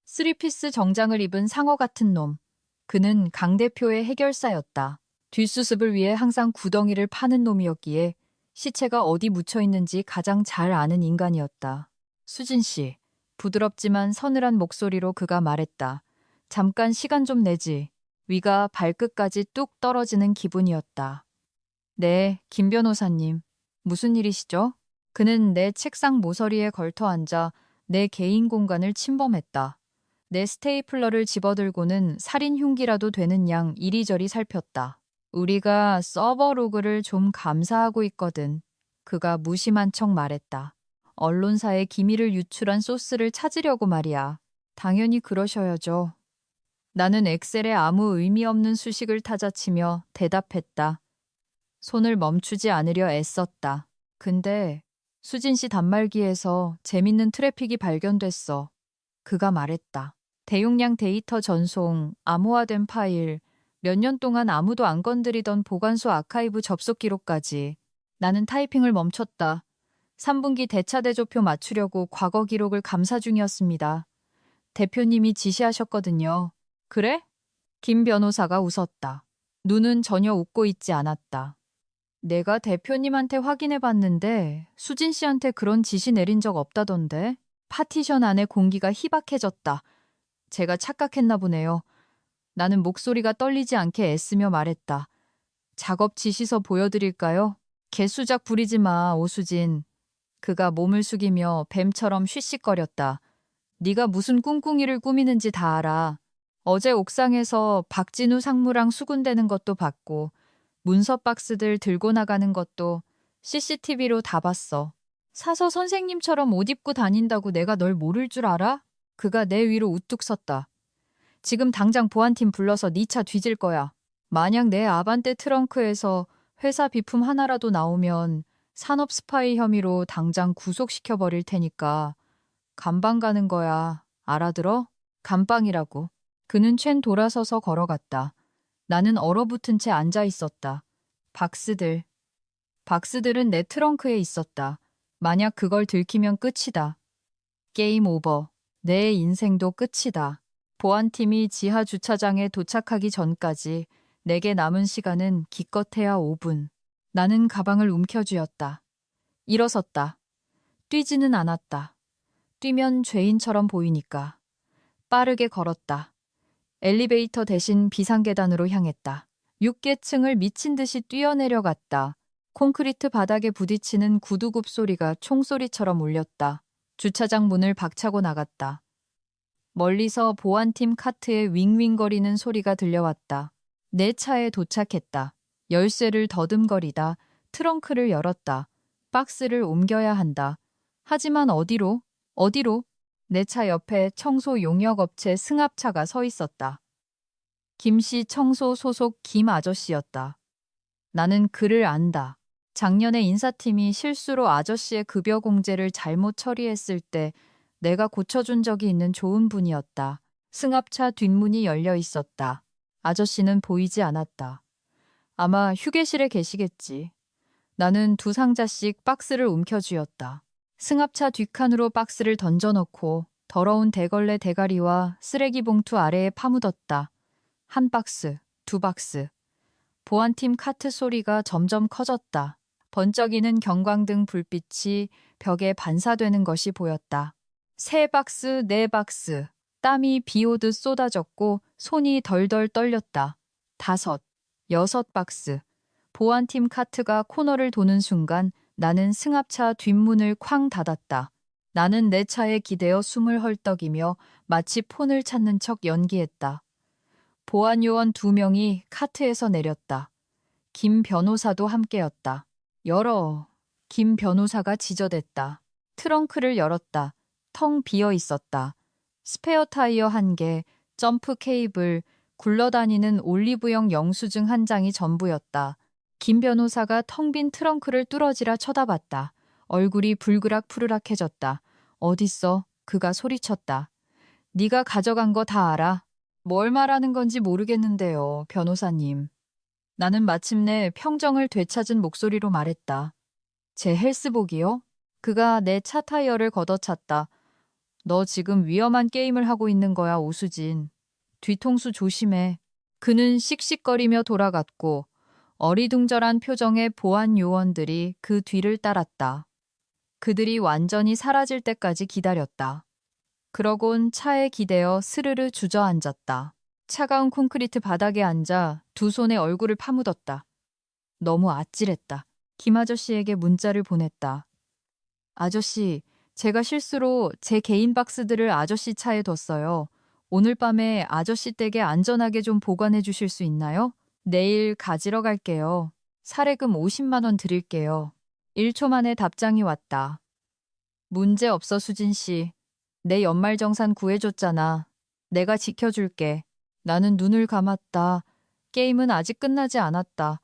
쓰리피스 정장을 입은 상어 같은 놈. 그는 강 대표의 해결사였다. 뒷수습을 위해 항상 구덩이를 파는 놈이었기에 시체가 어디 묻혀 있는지 가장 잘 아는 인간이었다. 수진 씨, 부드럽지만 서늘한 목소리로 그가 말했다. 잠깐 시간 좀 내지. 위가 발끝까지 뚝 떨어지는 기분이었다. 네, 김 변호사님. 무슨 일이시죠? 그는 내 책상 모서리에 걸터 앉아 내 개인 공간을 침범했다. 내 스테이플러를 집어들고는 살인 흉기라도 되는 양 이리저리 살폈다. 우리가 서버 로그를 좀 감사하고 있거든. 그가 무심한 척 말했다. 언론사에 기밀을 유출한 소스를 찾으려고 말이야. 당연히 그러셔야죠. 나는 엑셀에 아무 의미 없는 수식을 타자치며 대답했다. 손을 멈추지 않으려 애썼다. 근데 수진 씨 단말기에서 재밌는 트래픽이 발견됐어. 그가 말했다. 대용량 데이터 전송, 암호화된 파일, 몇 년 동안 아무도 안 건드리던 보관소 아카이브 접속 기록까지. 나는 타이핑을 멈췄다. 3분기 대차 대조표 맞추려고 과거 기록을 감사 중이었습니다. 대표님이 지시하셨거든요. 그래? 김 변호사가 웃었다. 눈은 전혀 웃고 있지 않았다. 내가 대표님한테 확인해 봤는데 수진 씨한테 그런 지시 내린 적 없다던데. 파티션 안에 공기가 희박해졌다. 제가 착각했나 보네요. 나는 목소리가 떨리지 않게 애쓰며 말했다. 작업 지시서 보여드릴까요? 개수작 부리지 마, 오수진. 그가 몸을 숙이며 뱀처럼 휘씻거렸다. 네가 무슨 꿍꿍이를 꾸미는지 다 알아. 어제 옥상에서 박진우 상무랑 수군대는 것도 봤고 문서 박스들 들고 나가는 것도 CCTV로 다 봤어. 사서 선생님처럼 옷 입고 다닌다고 내가 널 모를 줄 알아? 그가 내 위로 우뚝 섰다. 지금 당장 보안팀 불러서 네 차 뒤질 거야. 만약 내 아반떼 트렁크에서 회사 비품 하나라도 나오면 산업 스파이 혐의로 당장 구속시켜버릴 테니까 감방 가는 거야. 알아들어? 감방이라고. 그는 챈 돌아서서 걸어갔다. 나는 얼어붙은 채 앉아 있었다. 박스들은 내 트렁크에 있었다. 만약 그걸 들키면 끝이다. 게임 오버. 내 인생도 끝이다. 보안팀이 지하 주차장에 도착하기 전까지 내게 남은 시간은 기껏해야 5분. 나는 가방을 움켜쥐었다. 일어섰다. 뛰지는 않았다. 뛰면 죄인처럼 보이니까. 빠르게 걸었다. 엘리베이터 대신 비상계단으로 향했다. 6계층을 미친 듯이 뛰어내려갔다. 콘크리트 바닥에 부딪히는 구두굽 소리가 총소리처럼 울렸다. 주차장 문을 박차고 나갔다. 멀리서 보안팀 카트의 윙윙거리는 소리가 들려왔다. 내 차에 도착했다. 열쇠를 더듬거리다 트렁크를 열었다. 박스를 옮겨야 한다. 하지만 어디로? 어디로? 내 차 옆에 청소 용역업체 승합차가 서 있었다. 김씨 청소 소속 김 아저씨였다. 나는 그를 안다. 작년에 인사팀이 실수로 아저씨의 급여 공제를 잘못 처리했을 때 내가 고쳐준 적이 있는 좋은 분이었다. 승합차 뒷문이 열려 있었다. 아저씨는 보이지 않았다. 아마 휴게실에 계시겠지. 나는 두 상자씩 박스를 움켜쥐었다. 승합차 뒷칸으로 박스를 던져놓고 더러운 대걸레 대가리와 쓰레기 봉투 아래에 파묻었다. 한 박스, 두 박스. 보안팀 카트 소리가 점점 커졌다. 번쩍이는 경광등 불빛이 벽에 반사되는 것이 보였다. 세 박스, 네 박스. 땀이 비 오듯 쏟아졌고 손이 덜덜 떨렸다. 다섯, 여섯 박스. 보안팀 카트가 코너를 도는 순간 나는 승합차 뒷문을 쾅 닫았다. 나는 내 차에 기대어 숨을 헐떡이며 마치 폰을 찾는 척 연기했다. 보안 요원 2명이 카트에서 내렸다. 김 변호사도 함께였다. 열어. 김 변호사가 지저댔다. 트렁크를 열었다. 텅 비어 있었다. 스페어 타이어 1개, 점프 케이블, 굴러다니는 올리브영 영수증 1장이 전부였다. 김 변호사가 텅 빈 트렁크를 뚫어지라 쳐다봤다. 얼굴이 불그락푸르락해졌다. 어딨어? 그가 소리쳤다. 네가 가져간 거 다 알아. 뭘 말하는 건지 모르겠는데요, 변호사님. 나는 마침내 평정을 되찾은 목소리로 말했다. 제 헬스복이요? 그가 내 차 타이어를 걷어찼다. 너 지금 위험한 게임을 하고 있는 거야, 오수진. 뒤통수 조심해. 그는 씩씩거리며 돌아갔고 어리둥절한 표정의 보안 요원들이 그 뒤를 따랐다. 그들이 완전히 사라질 때까지 기다렸다. 그러곤 차에 기대어 스르르 주저앉았다. 차가운 콘크리트 바닥에 앉아 두 손에 얼굴을 파묻었다. 너무 아찔했다. 김 아저씨에게 문자를 보냈다. 아저씨, 제가 실수로 제 개인 박스들을 아저씨 차에 뒀어요. 오늘 밤에 아저씨 댁에 안전하게 좀 보관해 주실 수 있나요? 내일 가지러 갈게요. 사례금 50만 원 드릴게요. 1초 만에 답장이 왔다. 문제 없어, 수진 씨. 내 연말정산 구해줬잖아. 내가 지켜줄게. 나는 눈을 감았다. 게임은 아직 끝나지 않았다.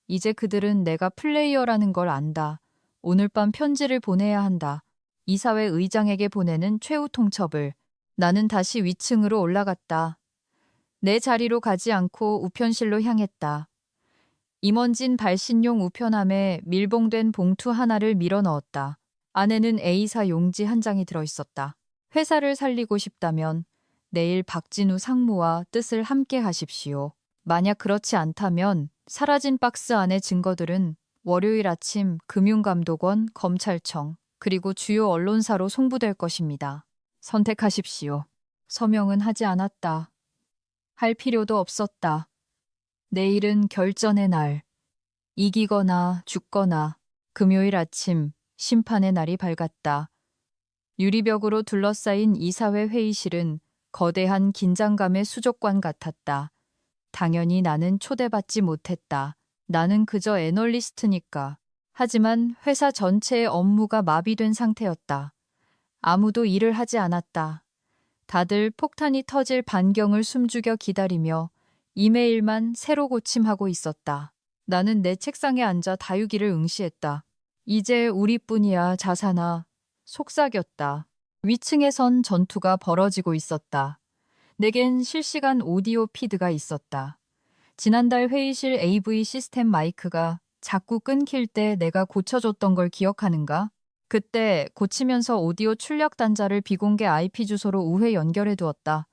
이제 그들은 내가 플레이어라는 걸 안다. 오늘 밤 편지를 보내야 한다. 이사회 의장에게 보내는 최후 통첩을. 나는 다시 위층으로 올라갔다. 내 자리로 가지 않고 우편실로 향했다. 임원진 발신용 우편함에 밀봉된 봉투 하나를 밀어 넣었다. 안에는 A사 용지 1장이 들어있었다. 회사를 살리고 싶다면 내일 박진우 상무와 뜻을 함께 하십시오. 만약 그렇지 않다면 사라진 박스 안의 증거들은 월요일 아침 금융감독원, 검찰청, 그리고 주요 언론사로 송부될 것입니다. 선택하십시오. 서명은 하지 않았다. 할 필요도 없었다. 내일은 결전의 날. 이기거나 죽거나 금요일 아침 심판의 날이 밝았다. 유리벽으로 둘러싸인 이사회 회의실은 거대한 긴장감의 수족관 같았다. 당연히 나는 초대받지 못했다. 나는 그저 애널리스트니까. 하지만 회사 전체의 업무가 마비된 상태였다. 아무도 일을 하지 않았다. 다들 폭탄이 터질 반경을 숨죽여 기다리며 이메일만 새로 고침하고 있었다. 나는 내 책상에 앉아 다육이를 응시했다. 이제 우리뿐이야, 자사나. 속삭였다. 위층에선 전투가 벌어지고 있었다. 내겐 실시간 오디오 피드가 있었다. 지난달 회의실 AV 시스템 마이크가 자꾸 끊길 때 내가 고쳐줬던 걸 기억하는가? 그때 고치면서 오디오 출력 단자를 비공개 IP 주소로 우회 연결해 두었다.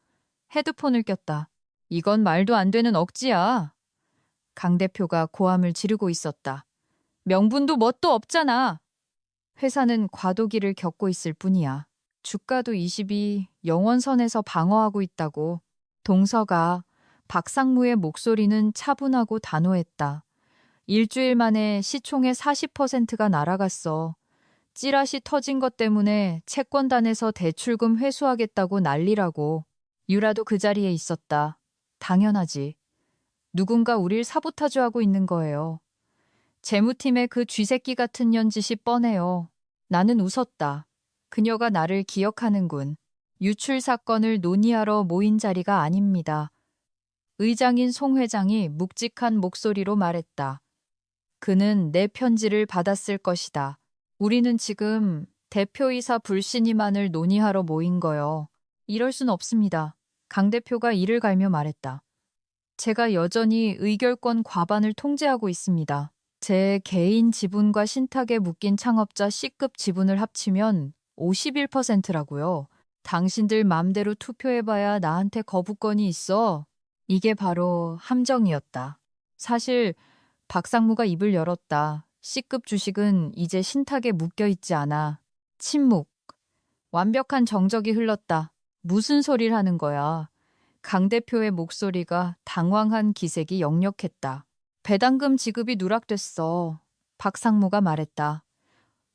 헤드폰을 꼈다. 이건 말도 안 되는 억지야. 강 대표가 고함을 지르고 있었다. 명분도 뭣도 없잖아. 회사는 과도기를 겪고 있을 뿐이야. 주가도 20이 영원선에서 방어하고 있다고. 동서가 박상무의 목소리는 차분하고 단호했다. 일주일 만에 시총의 40%가 날아갔어. 찌라시 터진 것 때문에 채권단에서 대출금 회수하겠다고 난리라고. 유라도 그 자리에 있었다. 당연하지. 누군가 우릴 사보타주하고 있는 거예요. 재무팀의 그 쥐새끼 같은 년짓이 뻔해요. 나는 웃었다. 그녀가 나를 기억하는군. 유출 사건을 논의하러 모인 자리가 아닙니다. 의장인 송 회장이 묵직한 목소리로 말했다. 그는 내 편지를 받았을 것이다. 우리는 지금 대표이사 불신임안을 논의하러 모인 거요. 이럴 순 없습니다. 강 대표가 이를 갈며 말했다. 제가 여전히 의결권 과반을 통제하고 있습니다. 제 개인 지분과 신탁에 묶인 창업자 C급 지분을 합치면 51%라고요. 당신들 맘대로 투표해봐야 나한테 거부권이 있어. 이게 바로 함정이었다. 사실 박상무가 입을 열었다. C급 주식은 이제 신탁에 묶여 있지 않아. 침묵. 완벽한 정적이 흘렀다. 무슨 소리를 하는 거야. 강 대표의 목소리가 당황한 기색이 역력했다. 배당금 지급이 누락됐어. 박상무가 말했다.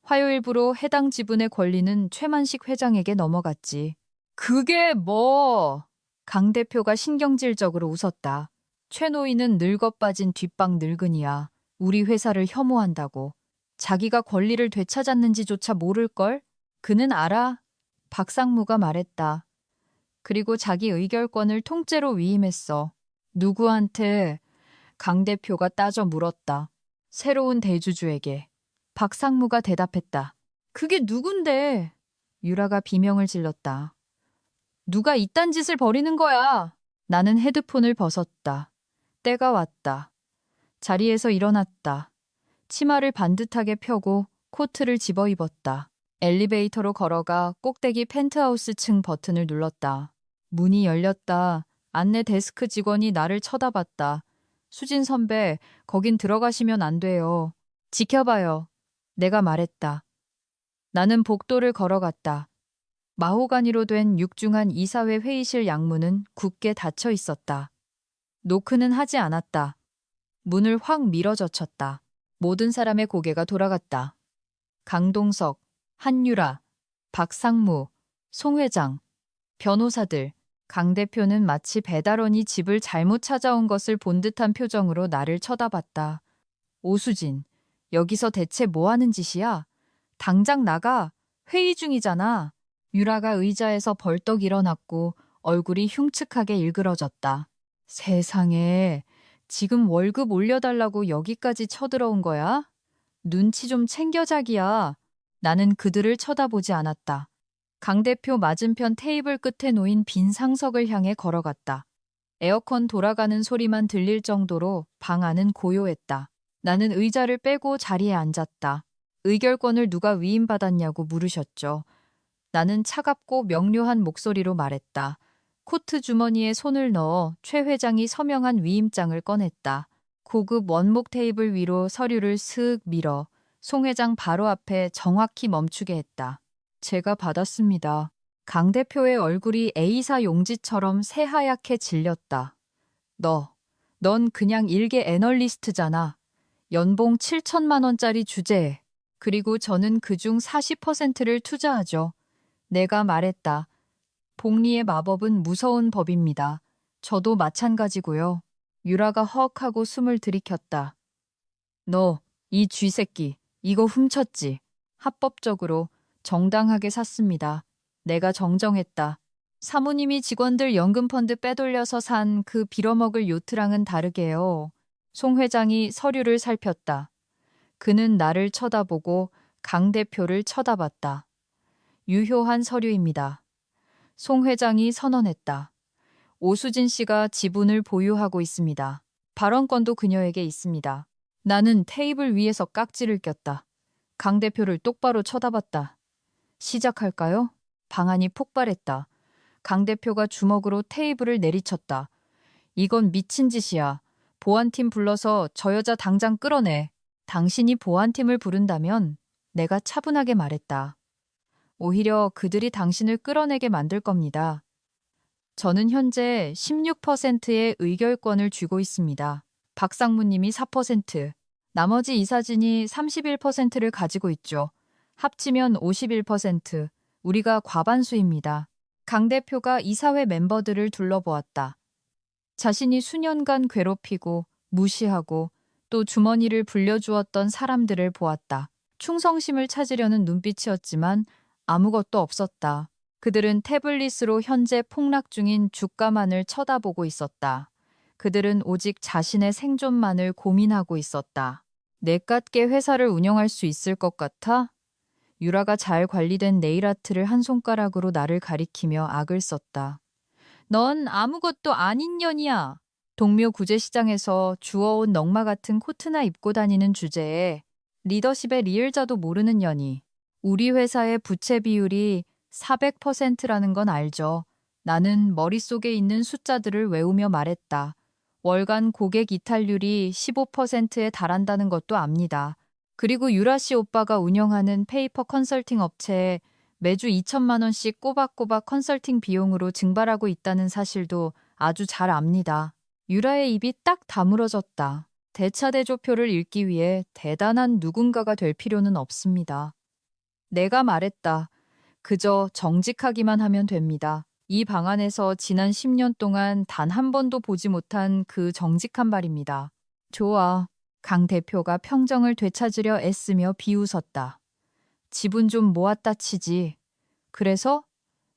화요일부로 해당 지분의 권리는 최만식 회장에게 넘어갔지. 그게 뭐? 강 대표가 신경질적으로 웃었다. 최 노인은 늙어빠진 뒷방 늙은이야. 우리 회사를 혐오한다고. 자기가 권리를 되찾았는지조차 모를걸? 그는 알아? 박상무가 말했다. 그리고 자기 의결권을 통째로 위임했어. 누구한테? 강 대표가 따져 물었다. 새로운 대주주에게. 박상무가 대답했다. 그게 누군데? 유라가 비명을 질렀다. 누가 이딴 짓을 벌이는 거야? 나는 헤드폰을 벗었다. 때가 왔다. 자리에서 일어났다. 치마를 반듯하게 펴고 코트를 집어 입었다. 엘리베이터로 걸어가 꼭대기 펜트하우스 층 버튼을 눌렀다. 문이 열렸다. 안내 데스크 직원이 나를 쳐다봤다. 수진 선배, 거긴 들어가시면 안 돼요. 지켜봐요. 내가 말했다. 나는 복도를 걸어갔다. 마호가니로 된 육중한 이사회 회의실 양문은 굳게 닫혀 있었다. 노크는 하지 않았다. 문을 확 밀어젖혔다. 모든 사람의 고개가 돌아갔다. 강동석, 한유라, 박상무, 송 회장, 변호사들, 강 대표는 마치 배달원이 집을 잘못 찾아온 것을 본 듯한 표정으로 나를 쳐다봤다. 오수진, 여기서 대체 뭐 하는 짓이야? 당장 나가. 회의 중이잖아. 유라가 의자에서 벌떡 일어났고 얼굴이 흉측하게 일그러졌다. 세상에, 지금 월급 올려달라고 여기까지 쳐들어온 거야? 눈치 좀 챙겨 자기야. 나는 그들을 쳐다보지 않았다. 강 대표 맞은편 테이블 끝에 놓인 빈 상석을 향해 걸어갔다. 에어컨 돌아가는 소리만 들릴 정도로 방 안은 고요했다. 나는 의자를 빼고 자리에 앉았다. 의결권을 누가 위임받았냐고 물으셨죠. 나는 차갑고 명료한 목소리로 말했다. 코트 주머니에 손을 넣어 최 회장이 서명한 위임장을 꺼냈다. 고급 원목 테이블 위로 서류를 슥 밀어 송 회장 바로 앞에 정확히 멈추게 했다. 제가 받았습니다. 강 대표의 얼굴이 A사 용지처럼 새하얗게 질렸다. 넌 그냥 일개 애널리스트잖아. 연봉 7천만 원짜리 주제에. 그리고 저는 그중 40%를 투자하죠. 내가 말했다. 복리의 마법은 무서운 법입니다. 저도 마찬가지고요. 유라가 헉하고 숨을 들이켰다. 너, 이 쥐새끼, 이거 훔쳤지. 합법적으로, 정당하게 샀습니다. 내가 정정했다. 사모님이 직원들 연금펀드 빼돌려서 산 그 빌어먹을 요트랑은 다르게요. 송 회장이 서류를 살폈다. 그는 나를 쳐다보고 강 대표를 쳐다봤다. 유효한 서류입니다. 송 회장이 선언했다. 오수진 씨가 지분을 보유하고 있습니다. 발언권도 그녀에게 있습니다. 나는 테이블 위에서 깍지를 꼈다. 강 대표를 똑바로 쳐다봤다. 시작할까요? 방안이 폭발했다. 강 대표가 주먹으로 테이블을 내리쳤다. 이건 미친 짓이야. 보안팀 불러서 저 여자 당장 끌어내. 당신이 보안팀을 부른다면 내가 차분하게 말했다. 오히려 그들이 당신을 끌어내게 만들 겁니다. 저는 현재 16%의 의결권을 쥐고 있습니다. 박상무님이 4%, 나머지 이사진이 31%를 가지고 있죠. 합치면 51%, 우리가 과반수입니다. 강 대표가 이사회 멤버들을 둘러보았다. 자신이 수년간 괴롭히고 무시하고 또 주머니를 불려주었던 사람들을 보았다. 충성심을 찾으려는 눈빛이었지만 아무것도 없었다. 그들은 태블릿으로 현재 폭락 중인 주가만을 쳐다보고 있었다. 그들은 오직 자신의 생존만을 고민하고 있었다. 내깎게 회사를 운영할 수 있을 것 같아? 유라가 잘 관리된 네일아트를 한 손가락으로 나를 가리키며 악을 썼다. 넌 아무것도 아닌 년이야. 동묘 구제시장에서 주워온 넝마 같은 코트나 입고 다니는 주제에 리더십의 리을자도 모르는 년이. 우리 회사의 부채 비율이 400%라는 건 알죠. 나는 머릿속에 있는 숫자들을 외우며 말했다. 월간 고객 이탈률이 15%에 달한다는 것도 압니다. 그리고 유라 씨 오빠가 운영하는 페이퍼 컨설팅 업체에 매주 2천만 원씩 꼬박꼬박 컨설팅 비용으로 증발하고 있다는 사실도 아주 잘 압니다. 유라의 입이 딱 다물어졌다. 대차대조표를 읽기 위해 대단한 누군가가 될 필요는 없습니다. 내가 말했다. 그저 정직하기만 하면 됩니다. 이 방안에서 지난 10년 동안 단 한 번도 보지 못한 그 정직한 말입니다. 좋아. 강 대표가 평정을 되찾으려 애쓰며 비웃었다. 지분 좀 모았다 치지. 그래서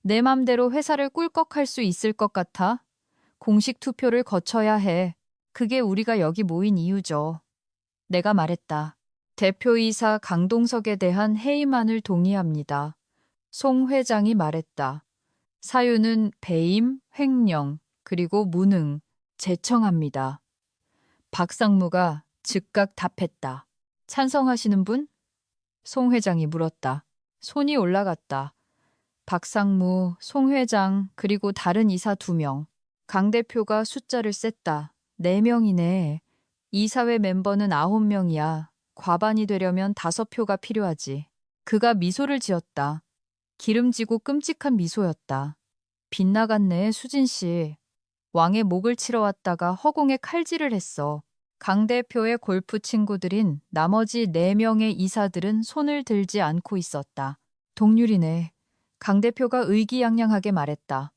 내 맘대로 회사를 꿀꺽할 수 있을 것 같아? 공식 투표를 거쳐야 해. 그게 우리가 여기 모인 이유죠. 내가 말했다. 대표이사 강동석에 대한 해임안을 동의합니다. 송 회장이 말했다. 사유는 배임, 횡령, 그리고 무능, 제청합니다. 박상무가 즉각 답했다. 찬성하시는 분? 송 회장이 물었다. 손이 올라갔다. 박상무, 송 회장, 그리고 다른 이사 2명. 강 대표가 숫자를 셌다. 4명이네. 이사회 멤버는 9명이야. 과반이 되려면 5표가 필요하지. 그가 미소를 지었다. 기름지고 끔찍한 미소였다. 빗나갔네, 수진 씨. 왕의 목을 치러 왔다가 허공에 칼질을 했어. 강 대표의 골프 친구들인 나머지 4명의 이사들은 손을 들지 않고 있었다. 동률이네. 강 대표가 의기양양하게 말했다.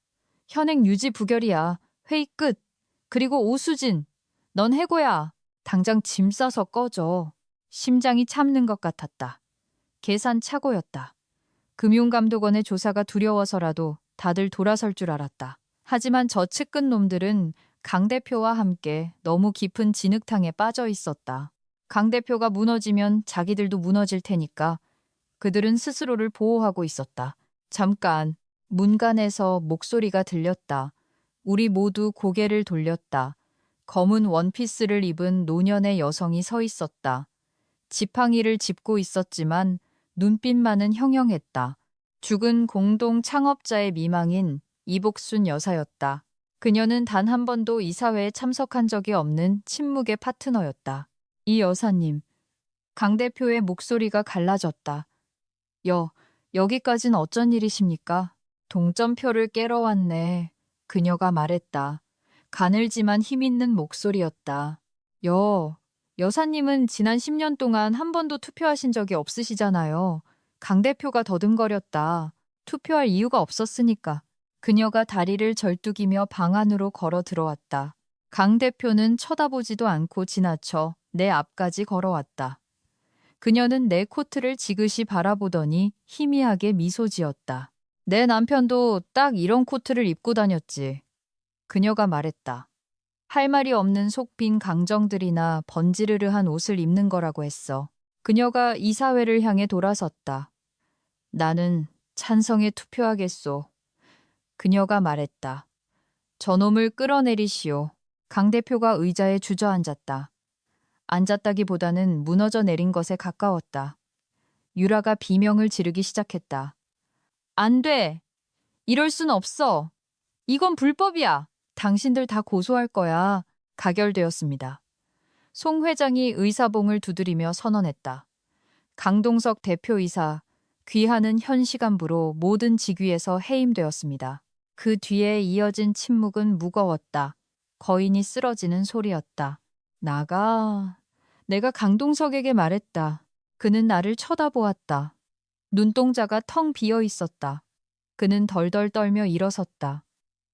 현행 유지 부결이야. 회의 끝. 그리고 오수진. 넌 해고야. 당장 짐 싸서 꺼져. 심장이 참는 것 같았다. 계산 착오였다. 금융감독원의 조사가 두려워서라도 다들 돌아설 줄 알았다. 하지만 저 측근 놈들은 강 대표와 함께 너무 깊은 진흙탕에 빠져 있었다. 강 대표가 무너지면 자기들도 무너질 테니까 그들은 스스로를 보호하고 있었다. 잠깐, 문간에서 목소리가 들렸다. 우리 모두 고개를 돌렸다. 검은 원피스를 입은 노년의 여성이 서 있었다. 지팡이를 짚고 있었지만 눈빛만은 형형했다. 죽은 공동 창업자의 미망인 이복순 여사였다. 그녀는 단 한 번도 이사회에 참석한 적이 없는 침묵의 파트너였다. 이 여사님, 강 대표의 목소리가 갈라졌다. 여기까진 어쩐 일이십니까? 동점표를 깨러 왔네. 그녀가 말했다. 가늘지만 힘있는 목소리였다. 여사님은 지난 10년 동안 한 번도 투표하신 적이 없으시잖아요. 강 대표가 더듬거렸다. 투표할 이유가 없었으니까. 그녀가 다리를 절뚝이며 방 안으로 걸어 들어왔다. 강 대표는 쳐다보지도 않고 지나쳐 내 앞까지 걸어왔다. 그녀는 내 코트를 지그시 바라보더니 희미하게 미소 지었다. 내 남편도 딱 이런 코트를 입고 다녔지. 그녀가 말했다. 할 말이 없는 속빈 강정들이나 번지르르한 옷을 입는 거라고 했어. 그녀가 이사회를 향해 돌아섰다. 나는 찬성에 투표하겠소. 그녀가 말했다. 저놈을 끌어내리시오. 강 대표가 의자에 주저앉았다. 앉았다기보다는 무너져 내린 것에 가까웠다. 유라가 비명을 지르기 시작했다. 안 돼! 이럴 순 없어! 이건 불법이야! 당신들 다 고소할 거야. 가결되었습니다. 송 회장이 의사봉을 두드리며 선언했다. 강동석 대표이사, 귀하는 현 시간부로 모든 직위에서 해임되었습니다. 그 뒤에 이어진 침묵은 무거웠다. 거인이 쓰러지는 소리였다. 나가. 내가 강동석에게 말했다. 그는 나를 쳐다보았다. 눈동자가 텅 비어 있었다. 그는 덜덜 떨며 일어섰다.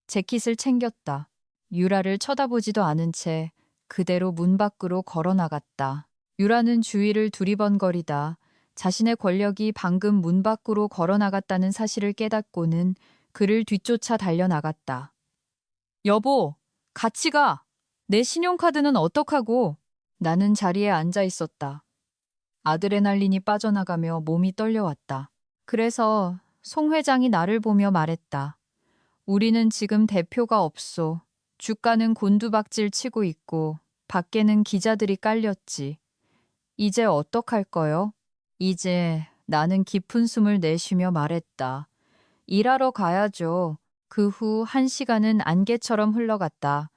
재킷을 챙겼다. 유라를 쳐다보지도 않은 채 그대로 문 밖으로 걸어 나갔다. 유라는 주위를 두리번거리다 자신의 권력이 방금 문 밖으로 걸어 나갔다는 사실을 깨닫고는 그를 뒤쫓아 달려나갔다. 여보, 같이 가! 내 신용카드는 어떡하고? 나는 자리에 앉아 있었다. 아드레날린이 빠져나가며 몸이 떨려왔다. 그래서 송 회장이 나를 보며 말했다. 우리는 지금 대표가 없소. 주가는 곤두박질 치고 있고 밖에는 기자들이 깔렸지. 이제 어떡할 거요? 이제 나는 깊은 숨을 내쉬며 말했다. 일하러 가야죠. 그 후 1시간은 안개처럼 흘러갔다.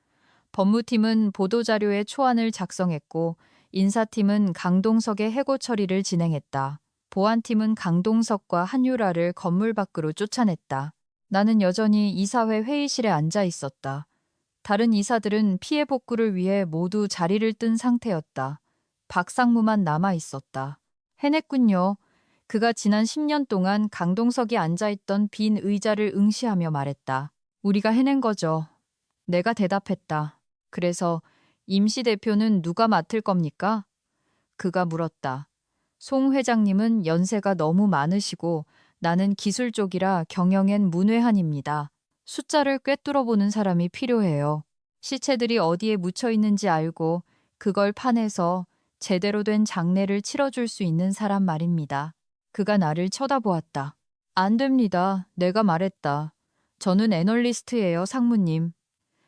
법무팀은 보도자료의 초안을 작성했고 인사팀은 강동석의 해고 처리를 진행했다. 보안팀은 강동석과 한유라를 건물 밖으로 쫓아냈다. 나는 여전히 이사회 회의실에 앉아 있었다. 다른 이사들은 피해 복구를 위해 모두 자리를 뜬 상태였다. 박상무만 남아 있었다. 해냈군요. 그가 지난 10년 동안 강동석이 앉아있던 빈 의자를 응시하며 말했다. 우리가 해낸 거죠. 내가 대답했다. 그래서 임시 대표는 누가 맡을 겁니까? 그가 물었다. 송 회장님은 연세가 너무 많으시고 나는 기술 쪽이라 경영엔 문외한입니다. 숫자를 꿰뚫어보는 사람이 필요해요. 시체들이 어디에 묻혀 있는지 알고 그걸 파내서 제대로 된 장례를 치러줄 수 있는 사람 말입니다. 그가 나를 쳐다보았다. 안 됩니다. 내가 말했다. 저는 애널리스트예요, 상무님.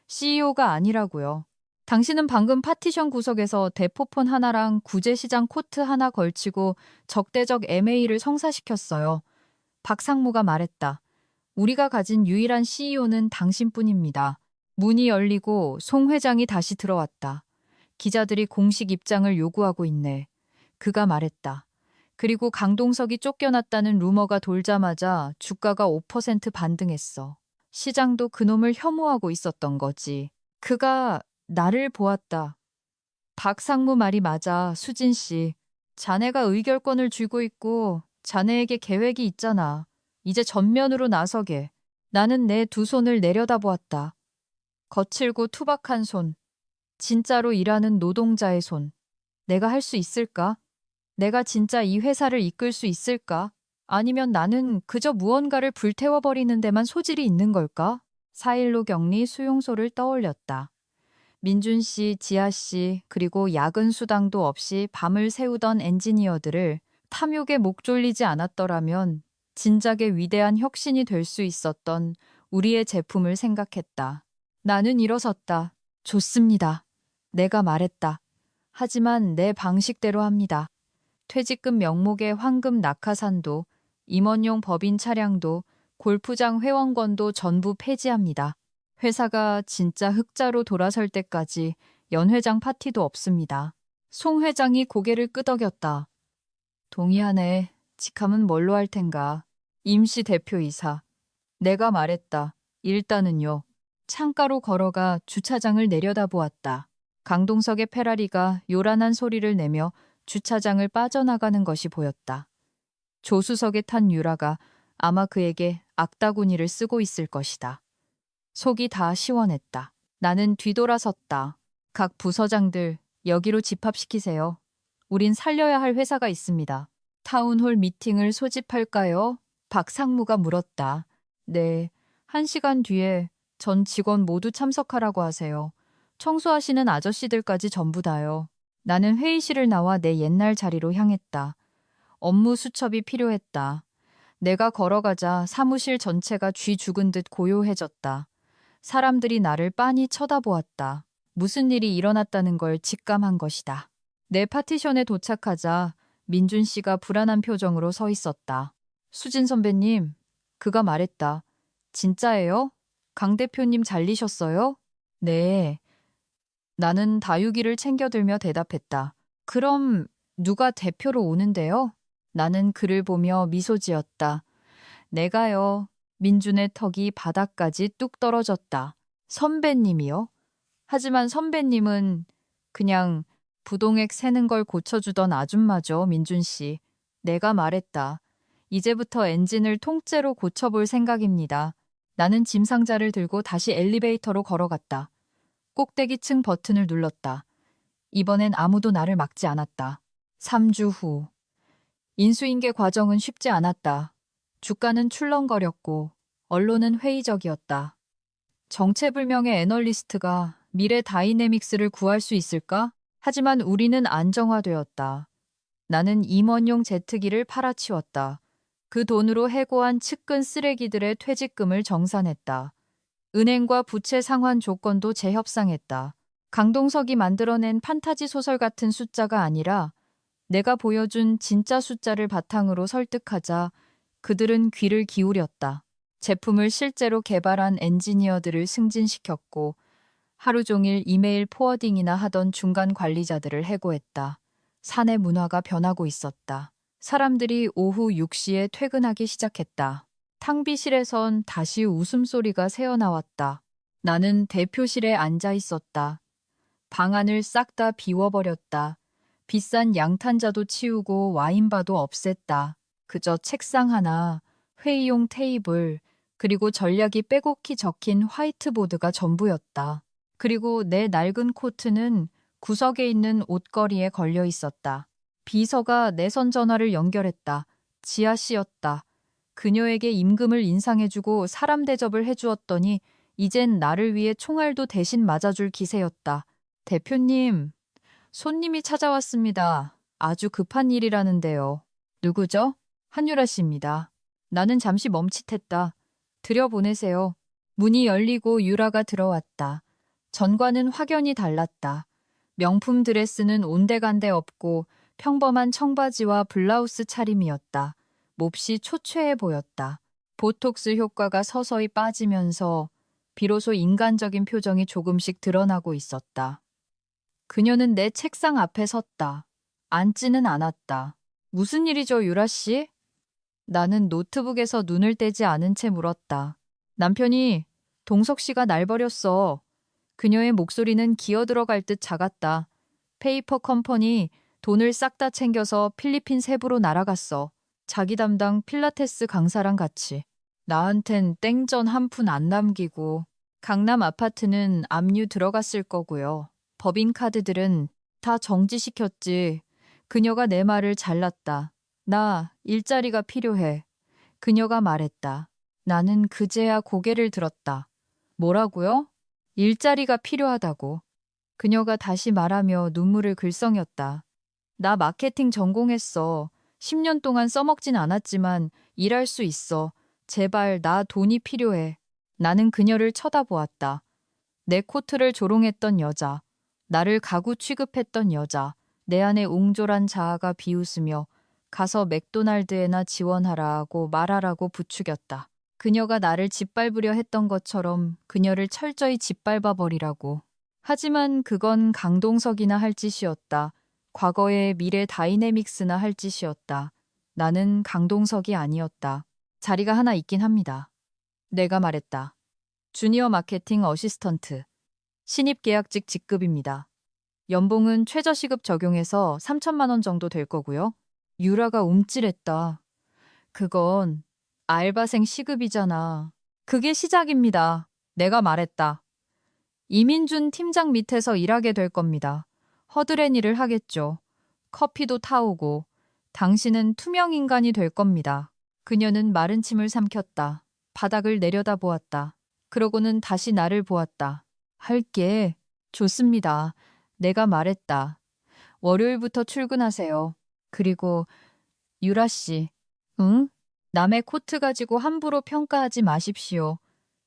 CEO가 아니라고요. 당신은 방금 파티션 구석에서 대포폰 하나랑 구제시장 코트 하나 걸치고 적대적 MA를 성사시켰어요. 박상무가 말했다. 우리가 가진 유일한 CEO는 당신뿐입니다. 문이 열리고 송 회장이 다시 들어왔다. 기자들이 공식 입장을 요구하고 있네. 그가 말했다. 그리고 강동석이 쫓겨났다는 루머가 돌자마자 주가가 5% 반등했어. 시장도 그놈을 혐오하고 있었던 거지. 그가 나를 보았다. 박상무 말이 맞아, 수진 씨. 자네가 의결권을 쥐고 있고 자네에게 계획이 있잖아. 이제 전면으로 나서게. 나는 내 두 손을 내려다보았다. 거칠고 투박한 손. 진짜로 일하는 노동자의 손. 내가 할 수 있을까? 내가 진짜 이 회사를 이끌 수 있을까? 아니면 나는 그저 무언가를 불태워버리는 데만 소질이 있는 걸까? 4.15 격리 수용소를 떠올렸다. 민준 씨, 지아 씨, 그리고 야근 수당도 없이 밤을 새우던 엔지니어들을 탐욕에 목 졸리지 않았더라면 진작에 위대한 혁신이 될 수 있었던 우리의 제품을 생각했다. 나는 일어섰다. 좋습니다. 내가 말했다. 하지만 내 방식대로 합니다. 퇴직금 명목의 황금 낙하산도, 임원용 법인 차량도, 골프장 회원권도 전부 폐지합니다. 회사가 진짜 흑자로 돌아설 때까지 연회장 파티도 없습니다. 송 회장이 고개를 끄덕였다. 동의하네. 직함은 뭘로 할 텐가. 임시 대표이사. 내가 말했다. 일단은요. 창가로 걸어가 주차장을 내려다보았다. 강동석의 페라리가 요란한 소리를 내며 주차장을 빠져나가는 것이 보였다. 조수석에 탄 유라가 아마 그에게 악다구니를 쓰고 있을 것이다. 속이 다 시원했다. 나는 뒤돌아섰다. 각 부서장들 여기로 집합시키세요. 우린 살려야 할 회사가 있습니다. 타운홀 미팅을 소집할까요? 박상무가 물었다. 네, 1시간 뒤에 전 직원 모두 참석하라고 하세요. 청소하시는 아저씨들까지 전부 다요. 나는 회의실을 나와 내 옛날 자리로 향했다. 업무 수첩이 필요했다. 내가 걸어가자 사무실 전체가 쥐 죽은 듯 고요해졌다. 사람들이 나를 빤히 쳐다보았다. 무슨 일이 일어났다는 걸 직감한 것이다. 내 파티션에 도착하자 민준 씨가 불안한 표정으로 서 있었다. 수진 선배님, 그가 말했다. 진짜예요? 강 대표님 잘리셨어요? 네. 나는 다육이를 챙겨들며 대답했다. 그럼 누가 대표로 오는데요? 나는 그를 보며 미소 지었다. 내가요. 민준의 턱이 바닥까지 뚝 떨어졌다. 선배님이요? 하지만 선배님은 그냥 부동액 세는 걸 고쳐주던 아줌마죠, 민준 씨. 내가 말했다. 이제부터 엔진을 통째로 고쳐볼 생각입니다. 나는 짐 상자를 들고 다시 엘리베이터로 걸어갔다. 꼭대기층 버튼을 눌렀다. 이번엔 아무도 나를 막지 않았다. 3주 후. 인수인계 과정은 쉽지 않았다. 주가는 출렁거렸고 언론은 회의적이었다. 정체불명의 애널리스트가 미래 다이내믹스를 구할 수 있을까? 하지만 우리는 안정화되었다. 나는 임원용 제트기를 팔아치웠다. 그 돈으로 해고한 측근 쓰레기들의 퇴직금을 정산했다. 은행과 부채 상환 조건도 재협상했다. 강동석이 만들어낸 판타지 소설 같은 숫자가 아니라 내가 보여준 진짜 숫자를 바탕으로 설득하자 그들은 귀를 기울였다. 제품을 실제로 개발한 엔지니어들을 승진시켰고 하루 종일 이메일 포워딩이나 하던 중간 관리자들을 해고했다. 사내 문화가 변하고 있었다. 사람들이 오후 6시에 퇴근하기 시작했다. 탕비실에선 다시 웃음소리가 새어나왔다. 나는 대표실에 앉아 있었다. 방안을 싹 다 비워버렸다. 비싼 양탄자도 치우고 와인바도 없앴다. 그저 책상 하나, 회의용 테이블, 그리고 전략이 빼곡히 적힌 화이트보드가 전부였다. 그리고 내 낡은 코트는 구석에 있는 옷걸이에 걸려 있었다. 비서가 내선 전화를 연결했다. 지아 씨였다. 그녀에게 임금을 인상해주고 사람 대접을 해주었더니 이젠 나를 위해 총알도 대신 맞아줄 기세였다. 대표님, 손님이 찾아왔습니다. 아주 급한 일이라는데요. 누구죠? 한유라 씨입니다. 나는 잠시 멈칫했다. 들여보내세요. 문이 열리고 유라가 들어왔다. 전과는 확연히 달랐다. 명품 드레스는 온데간데 없고 평범한 청바지와 블라우스 차림이었다. 몹시 초췌해 보였다. 보톡스 효과가 서서히 빠지면서 비로소 인간적인 표정이 조금씩 드러나고 있었다. 그녀는 내 책상 앞에 섰다. 앉지는 않았다. 무슨 일이죠, 유라 씨? 나는 노트북에서 눈을 떼지 않은 채 물었다. 남편이 동석 씨가 날 버렸어. 그녀의 목소리는 기어 들어갈 듯 작았다. 페이퍼 컴퍼니 돈을 싹 다 챙겨서 필리핀 세부로 날아갔어. 자기 담당 필라테스 강사랑 같이. 나한텐 땡전 한 푼 안 남기고 강남 아파트는 압류 들어갔을 거고요. 법인카드들은 다 정지시켰지. 그녀가 내 말을 잘랐다. 나 일자리가 필요해. 그녀가 말했다. 나는 그제야 고개를 들었다. 뭐라고요? 일자리가 필요하다고. 그녀가 다시 말하며 눈물을 글썽였다. 나 마케팅 전공했어. 10년 동안 써먹진 않았지만 일할 수 있어. 제발 나 돈이 필요해. 나는 그녀를 쳐다보았다. 내 코트를 조롱했던 여자. 나를 가구 취급했던 여자. 내 안에 옹졸한 자아가 비웃으며 가서 맥도날드에나 지원하라고 말하라고 부추겼다. 그녀가 나를 짓밟으려 했던 것처럼 그녀를 철저히 짓밟아 버리라고. 하지만 그건 강동석이나 할 짓이었다. 과거의 미래 다이내믹스나 할 짓이었다. 나는 강동석이 아니었다. 자리가 하나 있긴 합니다. 내가 말했다. 주니어 마케팅 어시스턴트. 신입 계약직 직급입니다. 연봉은 최저시급 적용해서 3천만 원 정도 될 거고요. 유라가 움찔했다. 그건 알바생 시급이잖아. 그게 시작입니다. 내가 말했다. 이민준 팀장 밑에서 일하게 될 겁니다. 허드렛 일을 하겠죠. 커피도 타오고 당신은 투명 인간이 될 겁니다. 그녀는 마른 침을 삼켰다. 바닥을 내려다보았다. 그러고는 다시 나를 보았다. 할게. 좋습니다. 내가 말했다. 월요일부터 출근하세요. 그리고 유라 씨. 응? 남의 코트 가지고 함부로 평가하지 마십시오.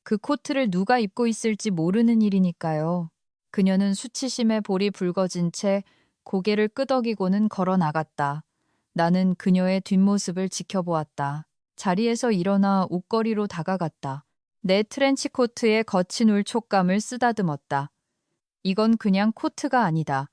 그 코트를 누가 입고 있을지 모르는 일이니까요. 그녀는 수치심에 볼이 붉어진 채 고개를 끄덕이고는 걸어 나갔다. 나는 그녀의 뒷모습을 지켜보았다. 자리에서 일어나 옷걸이로 다가갔다. 내 트렌치 코트에 거친 울 촉감을 쓰다듬었다. 이건 그냥 코트가 아니다.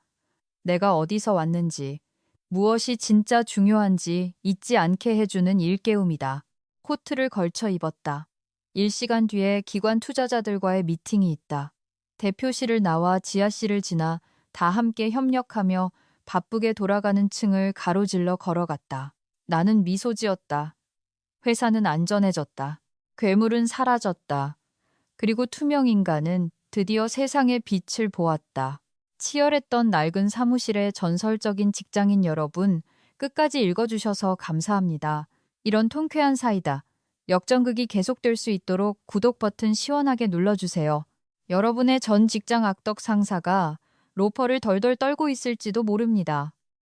내가 어디서 왔는지, 무엇이 진짜 중요한지 잊지 않게 해주는 일깨움이다. 코트를 걸쳐 입었다. 1시간 뒤에 기관 투자자들과의 미팅이 있다. 대표실을 나와 지하실을 지나 다 함께 협력하며 바쁘게 돌아가는 층을 가로질러 걸어갔다. 나는 미소 지었다. 회사는 안전해졌다. 괴물은 사라졌다. 그리고 투명 인간은 드디어 세상의 빛을 보았다. 치열했던 낡은 사무실의 전설적인 직장인 여러분, 끝까지 읽어주셔서 감사합니다. 이런 통쾌한 사이다. 역전극이 계속될 수 있도록 구독 버튼 시원하게 눌러주세요. 여러분의 전 직장 악덕 상사가 로퍼를 덜덜 떨고 있을지도 모릅니다.